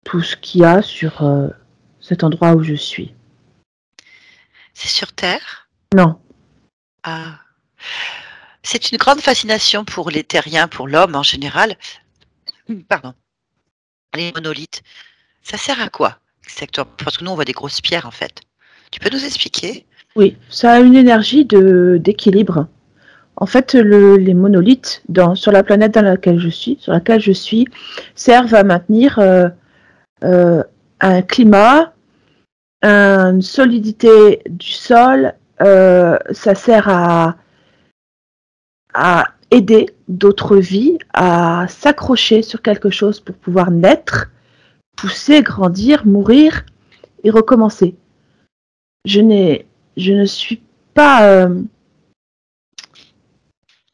S2: Tout ce qu'il y a sur cet endroit où je suis.
S1: C'est sur Terre?
S2: Non.
S1: Ah. C'est une grande fascination pour les terriens, pour l'homme en général. Pardon. Les monolithes. Ça sert à quoi exactement? Parce que nous, on voit des grosses pierres, en fait. Tu peux nous expliquer?
S2: Oui, ça a une énergie d'équilibre. En fait, les monolithes sur la planète sur laquelle je suis, servent à maintenir euh, un climat, une solidité du sol. Ça sert à aider d'autres vies à s'accrocher sur quelque chose pour pouvoir naître, pousser, grandir, mourir et recommencer. Je, je ne suis pas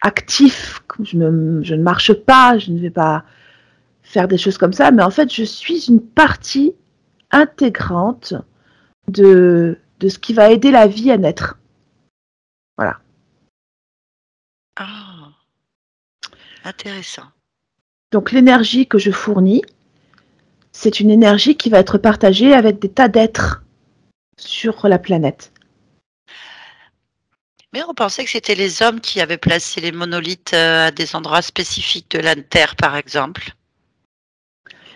S2: actif, je ne marche pas, je ne vais pas faire des choses comme ça, mais en fait, je suis une partie intégrante de ce qui va aider la vie à naître. Voilà.
S1: Ah, intéressant.
S2: Donc l'énergie que je fournis, c'est une énergie qui va être partagée avec des tas d'êtres sur la planète.
S1: Mais on pensait que c'était les hommes qui avaient placé les monolithes à des endroits spécifiques de la Terre, par exemple.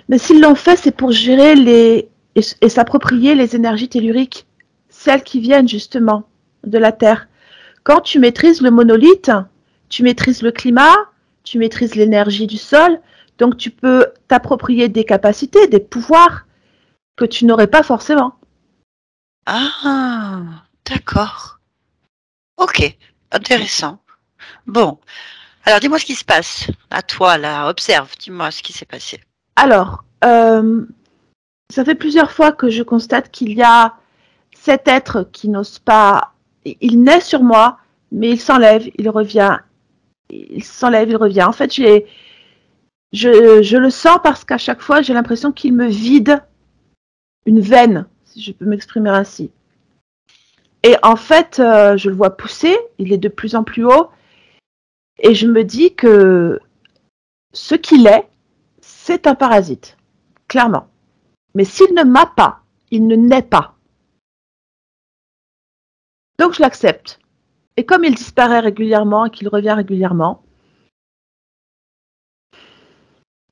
S2: Mais s'ils l'ont fait, c'est pour gérer et s'approprier les énergies telluriques, celles qui viennent justement de la Terre. Quand tu maîtrises le monolithe, tu maîtrises le climat, tu maîtrises l'énergie du sol, donc tu peux t'approprier des capacités, des pouvoirs que tu n'aurais pas forcément.
S1: Ah, d'accord. Ok, intéressant. Bon, alors dis-moi ce qui se passe. À toi, là, observe, dis-moi ce qui s'est passé.
S2: Alors, ça fait plusieurs fois que je constate qu'il y a cet être qui n'ose pas, il naît sur moi, mais il s'enlève, il revient, il s'enlève, il revient. En fait, je le sens parce qu'à chaque fois, j'ai l'impression qu'il me vide une veine, si je peux m'exprimer ainsi. Et en fait, je le vois pousser, il est de plus en plus haut, et je me dis que ce qu'il est, c'est un parasite, clairement. Mais s'il ne m'a pas, il ne naît pas. Donc je l'accepte. Et comme il disparaît régulièrement et qu'il revient régulièrement,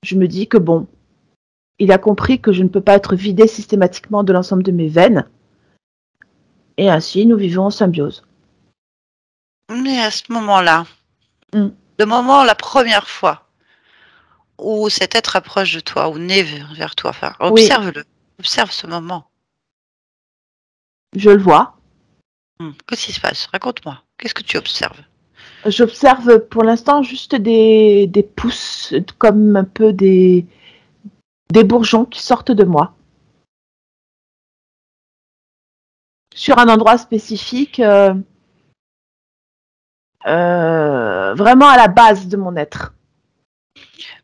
S2: je me dis que bon, il a compris que je ne peux pas être vidé systématiquement de l'ensemble de mes veines, et ainsi nous vivons en symbiose.
S1: Mais à ce moment-là,
S2: Mm.
S1: le moment, la première fois où cet être approche de toi, ou naît vers toi, enfin,
S2: Oui,
S1: observe-le, observe ce moment.
S2: je le vois.
S1: Qu'est-ce qui se passe? Raconte-moi. Qu'est-ce que tu observes?
S2: J'observe pour l'instant juste des pousses, comme un peu des bourgeons qui sortent de moi. Sur un endroit spécifique, vraiment à la base de mon être.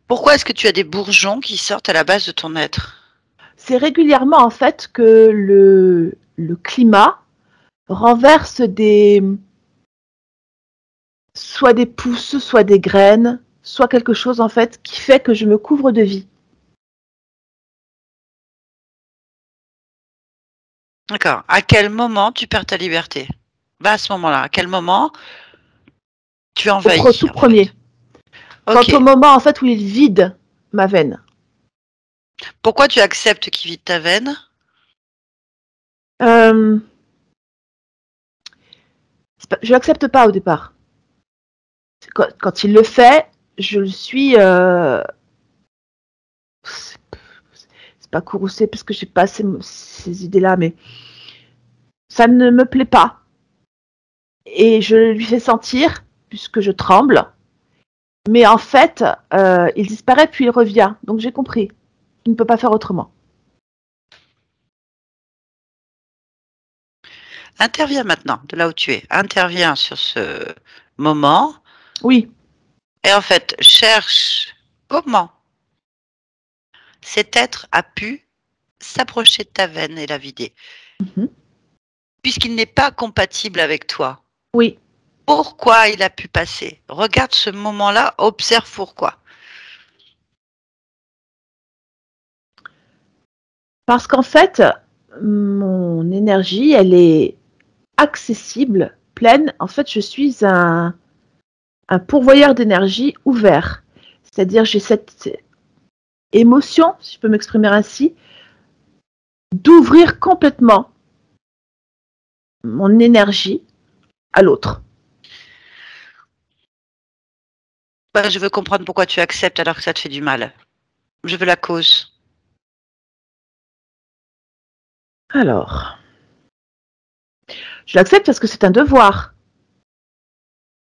S1: Pourquoi est-ce que tu as des bourgeons qui sortent à la base de ton être?
S2: C'est régulièrement en fait que le climat renverse soit des pousses, soit des graines, soit quelque chose en fait qui fait que je me couvre de vie.
S1: D'accord. À quel moment tu perds ta liberté? Va à ce moment-là. À quel moment tu envahis,
S2: Tout
S1: en fait?
S2: premier. Quant au
S1: Ok.
S2: moment en fait où il vide ma veine.
S1: Pourquoi tu acceptes qu'il vide ta veine?
S2: Euh, je l'accepte pas au départ. Quand il le fait, je le suis. C'est pas courroucé parce que j'ai pas ces idées-là, mais ça ne me plaît pas. Et je lui fais sentir, puisque je tremble. Mais en fait, il disparaît puis il revient. Donc j'ai compris. Il ne peut pas faire autrement.
S1: Interviens maintenant, de là où tu es. Interviens sur ce moment.
S2: Oui.
S1: Et en fait, cherche comment cet être a pu s'approcher de ta veine et la vider.
S2: Mhm.
S1: Puisqu'il n'est pas compatible avec toi.
S2: Oui.
S1: Pourquoi il a pu passer? Regarde ce moment-là, observe pourquoi.
S2: Parce qu'en fait, mon énergie, elle est accessible, pleine. En fait, je suis un pourvoyeur d'énergie ouvert. C'est-à-dire, j'ai cette émotion, si je peux m'exprimer ainsi, d'ouvrir complètement mon énergie à l'autre.
S1: Bah, je veux comprendre pourquoi tu acceptes alors que ça te fait du mal. Je veux la cause.
S2: Alors, je l'accepte parce que c'est un devoir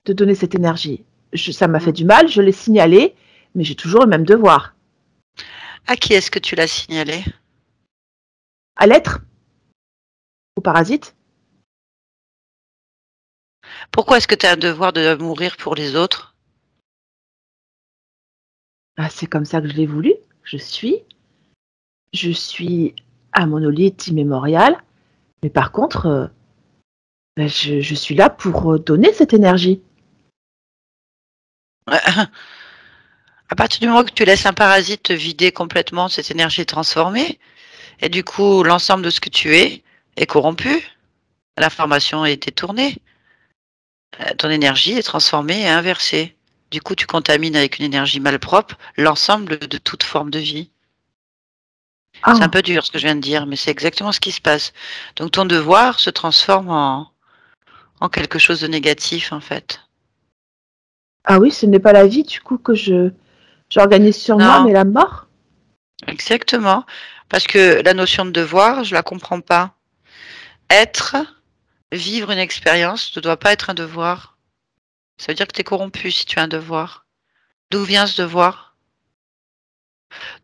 S2: de donner cette énergie. Ça m'a fait du mal, je l'ai signalé, mais j'ai toujours le même devoir.
S1: À qui est-ce que tu l'as signalé?
S2: À l'être, au parasite.
S1: Pourquoi est-ce que tu as un devoir de mourir pour les autres?
S2: Ah, c'est comme ça que je l'ai voulu. Je suis un monolithe immémorial, mais par contre, je suis là pour donner cette énergie.
S1: À partir du moment que tu laisses un parasite te vider complètement, cette énergie est transformée, et du coup, l'ensemble de ce que tu es est corrompu. L'information est détournée. Ton énergie est transformée et inversée. Du coup, tu contamines avec une énergie malpropre l'ensemble de toute forme de vie. C'est un
S2: Ah,
S1: peu dur ce que je viens de dire, mais c'est exactement ce qui se passe. Donc ton devoir se transforme en quelque chose de négatif, en fait.
S2: ah oui, ce n'est pas la vie du coup que j'organise sur moi,
S1: Non,
S2: mais la mort.
S1: exactement. Parce que la notion de devoir, je la comprends pas. Être, vivre une expérience ne doit pas être un devoir. Ça veut dire que tu es corrompu si tu as un devoir. D'où vient ce devoir?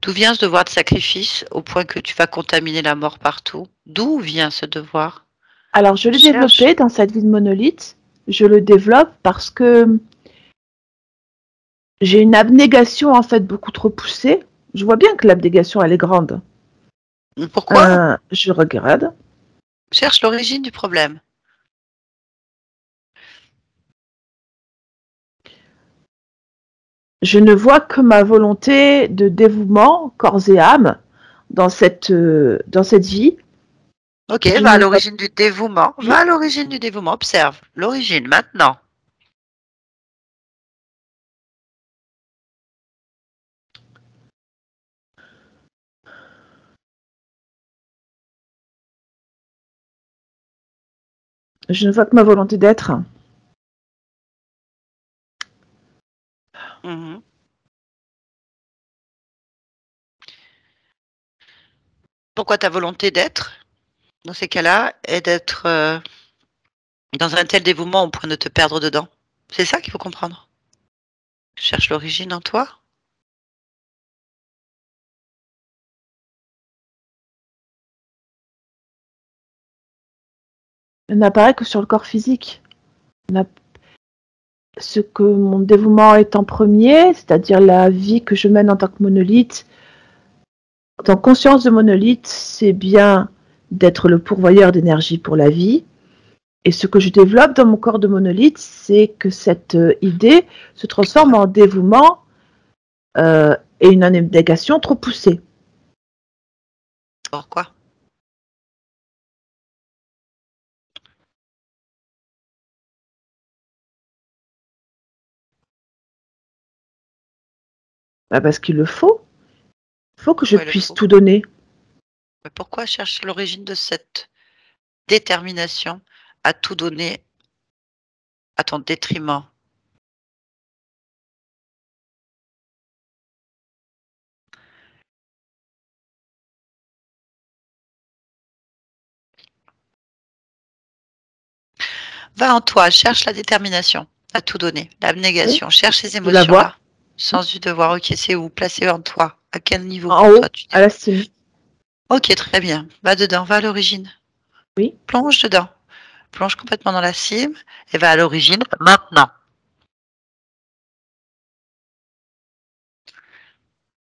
S1: D'où vient ce devoir de sacrifice au point que tu vas contaminer la mort partout? D'où vient ce devoir?
S2: Alors, je l'ai
S1: Cherche.
S2: développé dans cette vie de monolithe. Je le développe parce que j'ai une abnégation en fait beaucoup trop poussée. Je vois bien que l'abnégation elle est grande.
S1: Pourquoi?
S2: Je regarde.
S1: Cherche l'origine du problème.
S2: Je ne vois que ma volonté de dévouement, corps et âme, dans cette vie.
S1: Ok,
S2: Je
S1: va à
S2: ne vois
S1: l'origine du dévouement. Va à l'origine du dévouement. Observe l'origine maintenant.
S2: je ne vois que ma volonté d'être.
S1: Mhm. Pourquoi ta volonté d'être, dans ces cas-là, est d'être dans un tel dévouement au point de te perdre dedans? C'est ça qu'il faut comprendre. Cherche l'origine en toi.
S2: Elle n'apparaît que sur le corps physique. Ce que mon dévouement est en premier, c'est-à-dire la vie que je mène en tant que monolithe, en conscience de monolithe, c'est bien d'être le pourvoyeur d'énergie pour la vie. Et ce que je développe dans mon corps de monolithe, c'est que cette idée se transforme en dévouement et une abnégation trop poussée.
S1: Pourquoi?
S2: Parce qu'il le faut. Il faut que je
S1: Pourquoi il le
S2: puisse
S1: faut?
S2: tout donner.
S1: Mais pourquoi cherche l'origine de cette détermination à tout donner à ton détriment? Va en toi, cherche la détermination à tout donner, l'abnégation, cherche ces
S2: Je la vois.
S1: émotions-là, sans du devoir. Ok, c'est où? Placé en toi. À quel niveau
S2: En
S1: pour
S2: haut,
S1: toi tu
S2: à la cime.
S1: Ok, très bien. Va dedans, va à l'origine.
S2: Oui.
S1: Plonge dedans. Plonge complètement dans la cime et va à l'origine maintenant.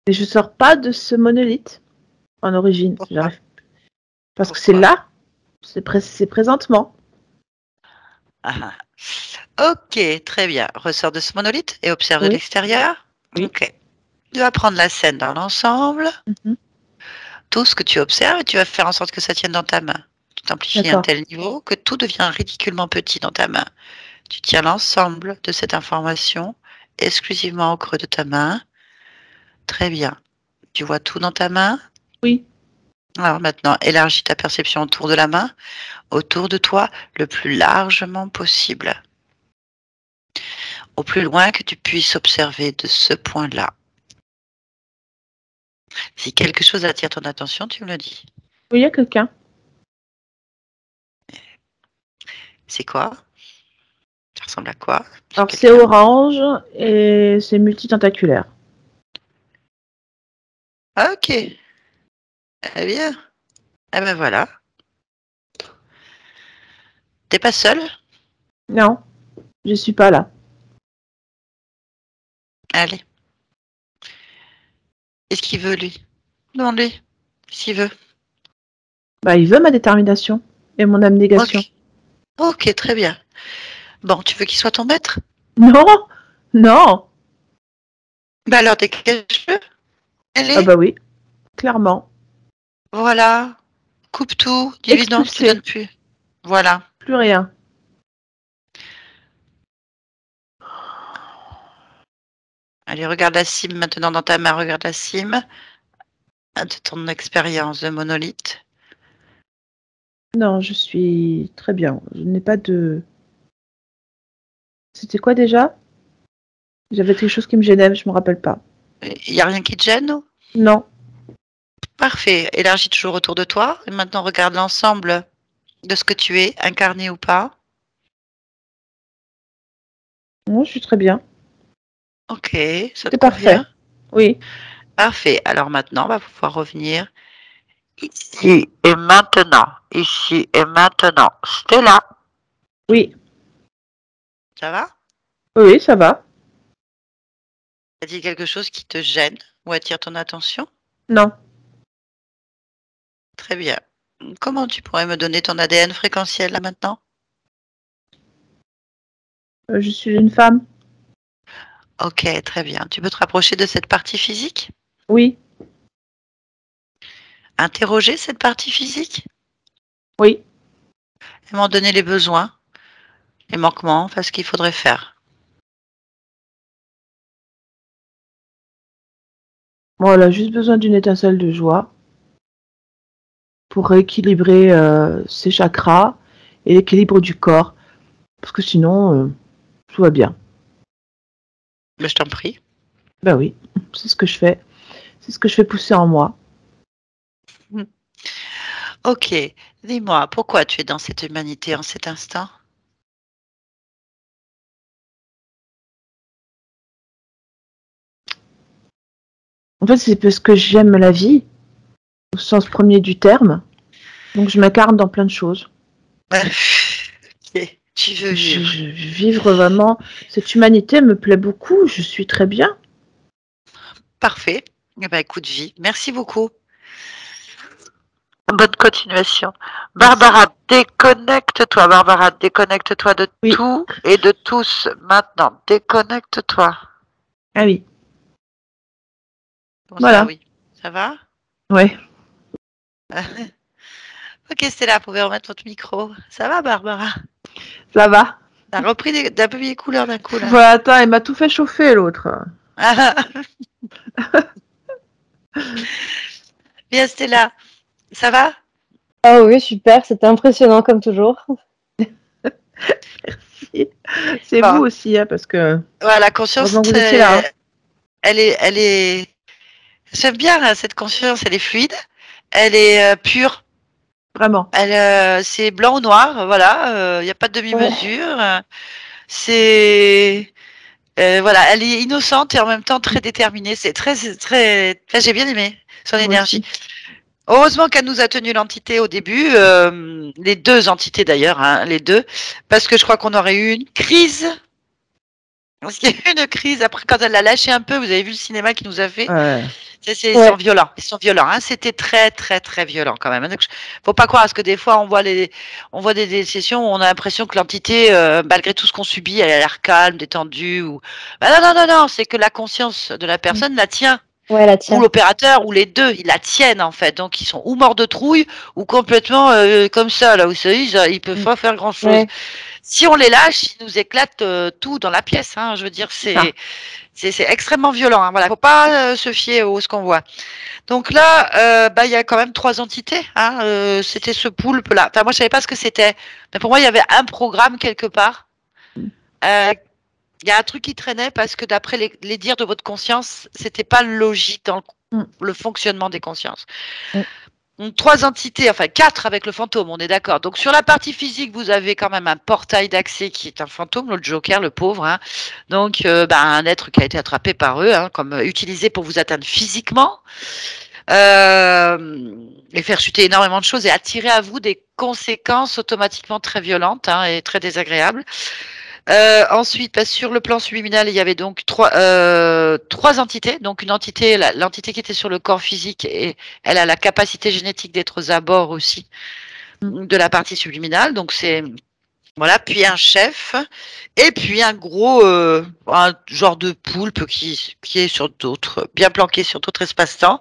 S2: Mais je sors pas de ce monolithe en origine.
S1: Pourquoi?
S2: J'arrive. Parce que c'est
S1: Pourquoi?
S2: là. C'est présentement.
S1: Ah, ah. Ok, très bien. Ressors de ce monolithe et observe de
S2: Oui.
S1: l'extérieur.
S2: Oui.
S1: Ok. Tu vas prendre la scène dans l'ensemble,
S2: Mhm.
S1: tout ce que tu observes, et tu vas faire en sorte que ça tienne dans ta main. Tu t'amplifies à un
S2: D'accord.
S1: tel niveau que tout devient ridiculement petit dans ta main. Tu tiens l'ensemble de cette information exclusivement au creux de ta main. Très bien. Tu vois tout dans ta main.
S2: Oui.
S1: Alors maintenant, élargis ta perception autour de la main, autour de toi, le plus largement possible, au plus loin que tu puisses observer de ce point-là. Si quelque chose attire ton attention, tu me le dis.
S2: Oui, il y a quelqu'un.
S1: C'est quoi? Ça ressemble à quoi?
S2: Alors c'est
S1: Quelqu'un?
S2: orange et c'est multitentaculaire.
S1: Ok. Eh bien. Eh ben voilà. T'es pas seul?
S2: Non, je suis pas là.
S1: Allez. Qu'est-ce qu'il veut, lui? Demande-lui. Qu'est-ce qu'il veut?
S2: Bah, il veut ma détermination et mon abnégation.
S1: Ok. Ok, très bien. Bon, tu veux qu'il soit ton maître?
S2: Non, non.
S1: Bah alors dégage-le.
S2: Ah
S1: Allez.
S2: bah oui, clairement.
S1: Voilà. Coupe tout. Dis-lui non, tu
S2: Expulsé,
S1: donnes plus. Voilà.
S2: plus rien.
S1: Allez, regarde la cime maintenant dans ta main. Regarde la cime de ton expérience de monolithe.
S2: Non, je suis très bien. Je n'ai pas de... C'était quoi déjà? J'avais quelque chose qui me gênait, mais je me rappelle pas.
S1: Il n'y a rien qui te gêne, non?
S2: Non,
S1: Parfait. Élargis toujours autour de toi. Et maintenant, regarde l'ensemble de ce que tu es, incarné ou pas.
S2: non, je suis très bien.
S1: Ok, ça te
S2: C'est parfait.
S1: convient?
S2: Oui,
S1: Parfait. Alors maintenant, on va pouvoir revenir ici et maintenant. Ici et maintenant. Stella,
S2: oui,
S1: ça va?
S2: oui, ça va.
S1: Y a-t-il quelque chose qui te gêne ou attire ton attention?
S2: Non,
S1: Très bien. Comment tu pourrais me donner ton ADN fréquentiel là maintenant?
S2: je suis une femme.
S1: Ok, très bien. Tu peux te rapprocher de cette partie physique?
S2: Oui,
S1: Interroger cette partie physique?
S2: oui.
S1: Et m'en donner les besoins, les manquements, enfin ce qu'il faudrait faire.
S2: Bon, elle a juste besoin d'une étincelle de joie pour rééquilibrer ses chakras et l'équilibre du corps. Parce que sinon, tout va bien.
S1: Mais je t'en prie.
S2: Ben oui, c'est ce que je fais. C'est ce que je fais pousser en moi.
S1: Ok, dis-moi, pourquoi tu es dans cette humanité en cet instant?
S2: En fait, c'est parce que j'aime la vie, au sens premier du terme. Donc, je m'incarne dans plein de choses.
S1: Ok, tu veux vivre.
S2: Vivre vraiment, cette humanité me plaît beaucoup. Je suis très bien.
S1: Parfait. Eh ben, écoute, vie. Merci beaucoup. Bonne continuation.
S2: Merci.
S1: Barbara, déconnecte-toi. Barbara, déconnecte-toi de
S2: Oui.
S1: tout et de tous. Maintenant, déconnecte-toi.
S2: Ah oui.
S1: Bon, ça,
S2: Voilà.
S1: oui. Ça va?
S2: Ouais.
S1: Ok, Stella, vous pouvez remettre votre micro. Ça va, Barbara?
S2: Ça va.
S1: T'as repris d'un peu les couleurs d'un coup, là.
S2: Voilà, attends, elle m'a tout fait chauffer, l'autre.
S1: Bien, Stella. Ça va?
S3: Ah oui, super, c'était impressionnant comme toujours.
S2: Merci. C'est vous
S1: Bon.
S2: aussi, hein, parce que
S1: Voilà, la conscience,
S2: heureusement que vous étiez là. Hein.
S1: elle est. J'aime bien hein, cette conscience, elle est fluide, elle est pure,
S2: Vraiment.
S1: C'est blanc ou noir, voilà. Il n'y a pas de demi-mesure. C'est voilà, elle est innocente et en même temps très déterminée. C'est très. Là, j'ai bien aimé son
S2: Moi
S1: énergie.
S2: aussi.
S1: Heureusement qu'elle nous a tenu l'entité au début, les deux entités d'ailleurs, hein, les deux, parce que je crois qu'on aurait eu une crise. Parce qu'il y a eu une crise après quand elle l'a lâché un peu. Vous avez vu le cinéma qu'il nous a fait.
S2: Ouais.
S1: Ils sont violents. Ils sont violents. Hein. C'était très, très, très violent quand même. Donc, faut pas croire, parce que des fois, on voit des sessions où on a l'impression que l'entité, malgré tout ce qu'on subit, elle a l'air calme, détendue. Ou... Bah, non. C'est que la conscience de la personne la tient.
S3: Ouais, la
S1: Ou
S3: tienne.
S1: l'opérateur, ou les deux, ils la tiennent en fait. Donc, ils sont ou morts de trouille, ou complètement comme ça. Là, vous savez, ils peuvent pas faire grand chose.
S3: Ouais.
S1: Si on les lâche, ils nous éclatent tout dans la pièce. Hein. Je veux dire, c'est extrêmement violent. Hein. Voilà, faut pas se fier à ce qu'on voit. Donc là, il y a quand même 3 entités. Hein. C'était ce poulpe-là. Enfin, moi, je savais pas ce que c'était. Mais pour moi, il y avait un programme quelque part. Il y a un truc qui traînait parce que d'après les dires de votre conscience, c'était pas logique dans le fonctionnement des consciences. Donc 3 entités, enfin 4 avec le fantôme, on est d'accord. Donc sur la partie physique, vous avez quand même un portail d'accès qui est un fantôme, le Joker, le pauvre. Hein. Donc un être qui a été attrapé par eux, hein, comme utilisé pour vous atteindre physiquement, et faire chuter énormément de choses et attirer à vous des conséquences automatiquement très violentes, hein, et très désagréables. Ensuite, sur le plan subliminal, il y avait donc 3 entités. Donc une entité, l'entité qui était sur le corps physique, et elle a la capacité génétique d'être aux abords aussi de la partie subliminale. Donc c'est voilà, puis un chef, et puis un gros, un genre de poulpe qui est sur d'autres, bien planqué sur d'autres espaces-temps,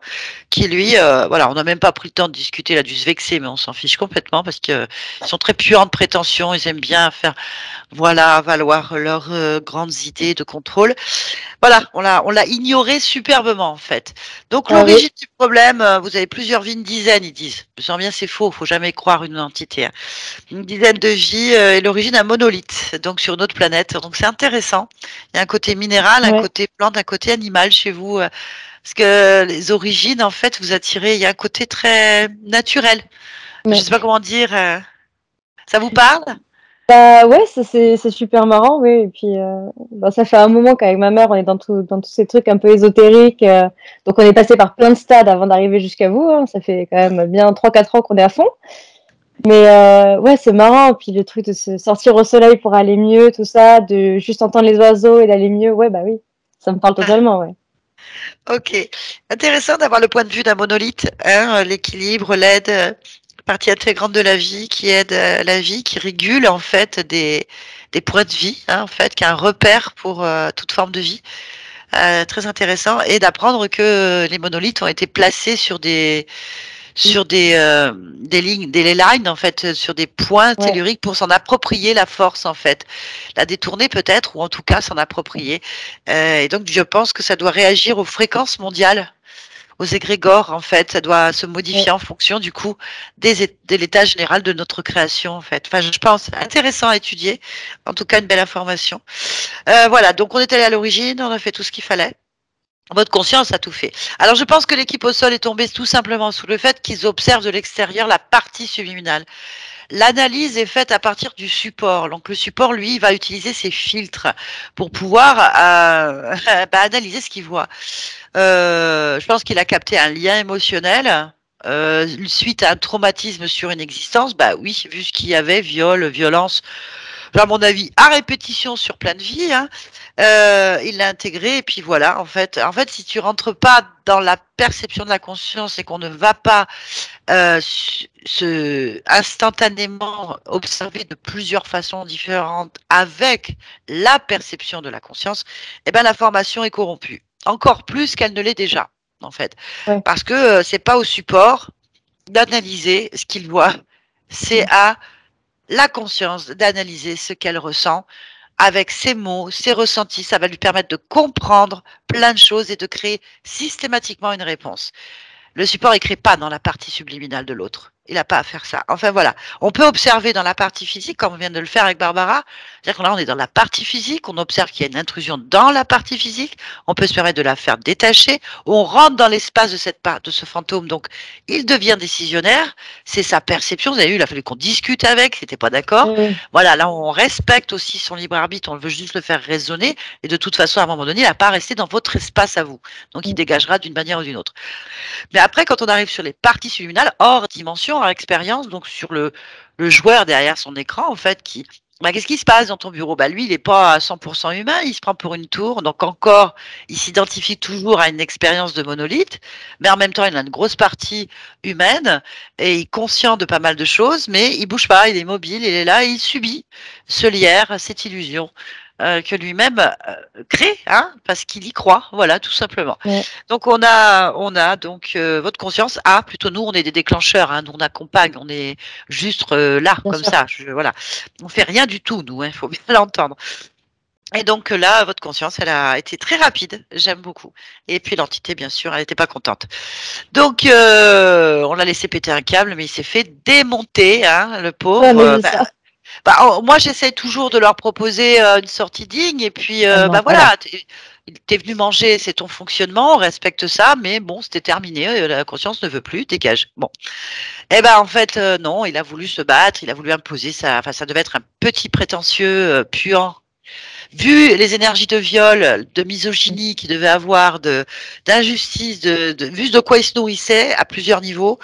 S1: qui lui, voilà, on n'a même pas pris le temps de discuter, il a dû se vexer, mais on s'en fiche complètement parce qu'ils sont très puants de prétention, ils aiment bien faire, voilà, valoir leurs grandes idées de contrôle. Voilà, on l'a ignoré superbement en fait. Donc l'origine du problème, vous avez plusieurs vies, une dizaine, ils disent. Je sens bien c'est faux, faut jamais croire une entité. Hein. Une dizaine de vies et l'origine d'un monolithe, donc sur notre planète. Donc c'est intéressant. Il y a un côté minéral, un côté plante, un côté animal chez vous. Parce que les origines, en fait, vous attirez, il y a un côté très naturel. Je ne sais pas comment dire. Ça vous parle?
S3: Bah ouais, c'est super marrant, oui. Et puis ça fait un moment qu'avec ma mère, on est dans tous ces trucs un peu ésotériques. Donc on est passé par plein de stades avant d'arriver jusqu'à vous. Hein. Ça fait quand même bien 3-4 ans qu'on est à fond. Mais ouais, c'est marrant. Puis le truc de se sortir au soleil pour aller mieux, tout ça, de juste entendre les oiseaux et d'aller mieux, ouais, bah oui, ça me parle totalement, ouais.
S1: Ok, intéressant d'avoir le point de vue d'un monolithe, hein, l'équilibre, l'aide, partie intégrante de la vie, qui aide la vie, qui régule en fait des points de vie, hein, en fait, qui est un repère pour toute forme de vie. Très intéressant, et d'apprendre que les monolithes ont été placés sur des lignes, des lines en fait, sur des points telluriques pour s'en approprier la force en fait, la détourner peut-être, ou en tout cas s'en approprier. Et donc je pense que ça doit réagir aux fréquences mondiales, aux égrégores en fait, ça doit se modifier en fonction du coup de l'état général de notre création en fait. Enfin je pense intéressant à étudier, en tout cas une belle information. Voilà, donc on est allé à l'origine, on a fait tout ce qu'il fallait. Votre conscience a tout fait. Alors je pense que l'équipe au sol est tombée tout simplement sous le fait qu'ils observent de l'extérieur la partie subliminale. L'analyse est faite à partir du support. Donc le support, lui, va utiliser ses filtres pour pouvoir analyser ce qu'il voit. Je pense qu'il a capté un lien émotionnel suite à un traumatisme sur une existence. Bah oui, vu ce qu'il y avait, viol, violence, à mon avis, à répétition sur plein de vies, hein, il l'a intégré, et puis voilà, en fait, si tu rentres pas dans la perception de la conscience et qu'on ne va pas instantanément observer de plusieurs façons différentes avec la perception de la conscience, eh ben l'information est corrompue, encore plus qu'elle ne l'est déjà, en fait, parce que c'est pas au support d'analyser ce qu'il voit, c'est à la conscience d'analyser ce qu'elle ressent avec ses mots, ses ressentis. Ça va lui permettre de comprendre plein de choses et de créer systématiquement une réponse. Le support ne crée pas dans la partie subliminale de l'autre. il n'a pas à faire ça. Enfin voilà, on peut observer dans la partie physique, comme on vient de le faire avec Barbara. C'est-à-dire que là, on est dans la partie physique, on observe qu'il y a une intrusion dans la partie physique. On peut se permettre de la faire détacher. On rentre dans l'espace de cette part, de ce fantôme. Donc, il devient décisionnaire. C'est sa perception. Vous avez vu, il a fallu qu'on discute avec. C'était pas d'accord. Voilà, là, on respecte aussi son libre arbitre. On veut juste le faire raisonner. Et de toute façon, à un moment donné, il n'a pas à rester dans votre espace à vous. Donc, il dégagera d'une manière ou d'une autre. Mais après, quand on arrive sur les parties subliminales, hors dimension, hors expérience, donc sur le joueur derrière son écran, en fait, qu'est-ce qui se passe dans ton bureau? Lui, il n'est pas à 100% humain, il se prend pour une tour, donc encore, il s'identifie toujours à une expérience de monolithe, mais en même temps, il a une grosse partie humaine et il est conscient de pas mal de choses, mais il bouge pas, il est mobile, il est là, et il subit ce lierre, cette illusion. Que lui-même crée, hein, parce qu'il y croit, voilà, tout simplement.
S3: Ouais.
S1: Donc on a donc votre conscience. Plutôt nous, on est des déclencheurs, hein, nous on accompagne, on est juste là,
S3: Bien
S1: comme
S3: sûr.
S1: ça. Voilà, on fait rien du tout, nous, il faut bien l'entendre. Et donc là, votre conscience, elle a été très rapide, j'aime beaucoup. Et puis l'entité, bien sûr, elle n'était pas contente. Donc on l'a laissé péter un câble, mais il s'est fait démonter, hein, le pauvre.
S3: Ouais, mais c'est ça.
S1: Moi, j'essaie toujours de leur proposer une sortie digne. Et puis,
S3: Voilà.
S1: voilà, t'es venu manger, c'est ton fonctionnement, on respecte ça. Mais bon, c'était terminé. La conscience ne veut plus, dégage. Bon. Eh ben, en fait, non, il a voulu se battre, il a voulu imposer ça. Enfin, ça devait être un petit prétentieux, puant. Vu les énergies de viol, de misogynie qu'il devait avoir, d'injustice, vu de quoi il se nourrissait à plusieurs niveaux.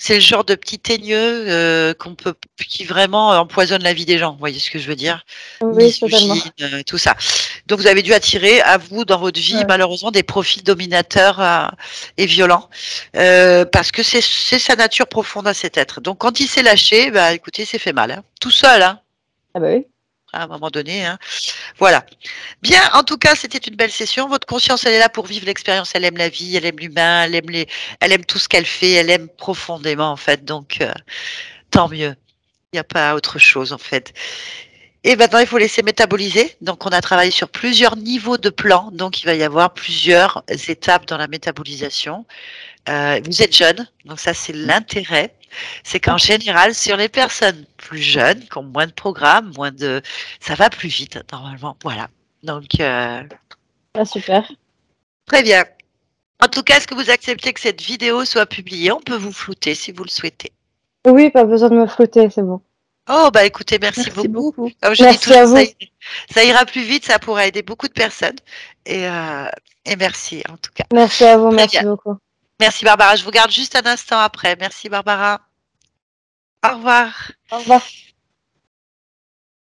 S1: C'est le genre de petit teigneux qui vraiment empoisonne la vie des gens. Vous voyez ce que je veux dire?
S3: Oui, totalement.
S1: Misogyne, tout ça. Donc vous avez dû attirer à vous dans votre vie malheureusement des profils dominateurs et violents parce que c'est sa nature profonde à cet être. Donc quand il s'est lâché, écoutez, il s'est fait mal, hein. Tout seul, hein,
S3: Ah bah oui.
S1: à un moment donné, hein. Voilà. Bien, en tout cas, c'était une belle session. Votre conscience, elle est là pour vivre l'expérience. Elle aime la vie, elle aime l'humain, elle aime tout ce qu'elle fait, elle aime profondément, en fait. Donc, tant mieux. Il n'y a pas autre chose, en fait. Et maintenant, il faut laisser métaboliser. Donc, on a travaillé sur plusieurs niveaux de plan. Donc, il va y avoir plusieurs étapes dans la métabolisation. Vous êtes jeune, donc ça, c'est l'intérêt. C'est qu'en général, sur les personnes plus jeunes, qui ont moins de programmes, ça va plus vite, normalement. Voilà. Donc,
S3: Super.
S1: très bien. En tout cas, est-ce que vous acceptez que cette vidéo soit publiée? On peut vous flouter si vous le souhaitez.
S3: Oui, pas besoin de me flouter, c'est bon.
S1: Oh, écoutez, merci beaucoup. Comme je dis
S3: Merci à
S1: toujours,
S3: vous.
S1: ça ira plus vite, ça pourra aider beaucoup de personnes. Et merci, en tout cas.
S3: Merci à vous,
S1: Très
S3: merci
S1: bien.
S3: beaucoup.
S1: Merci, Barbara. Je vous garde juste un instant après. Merci, Barbara. Au revoir.
S3: Au revoir.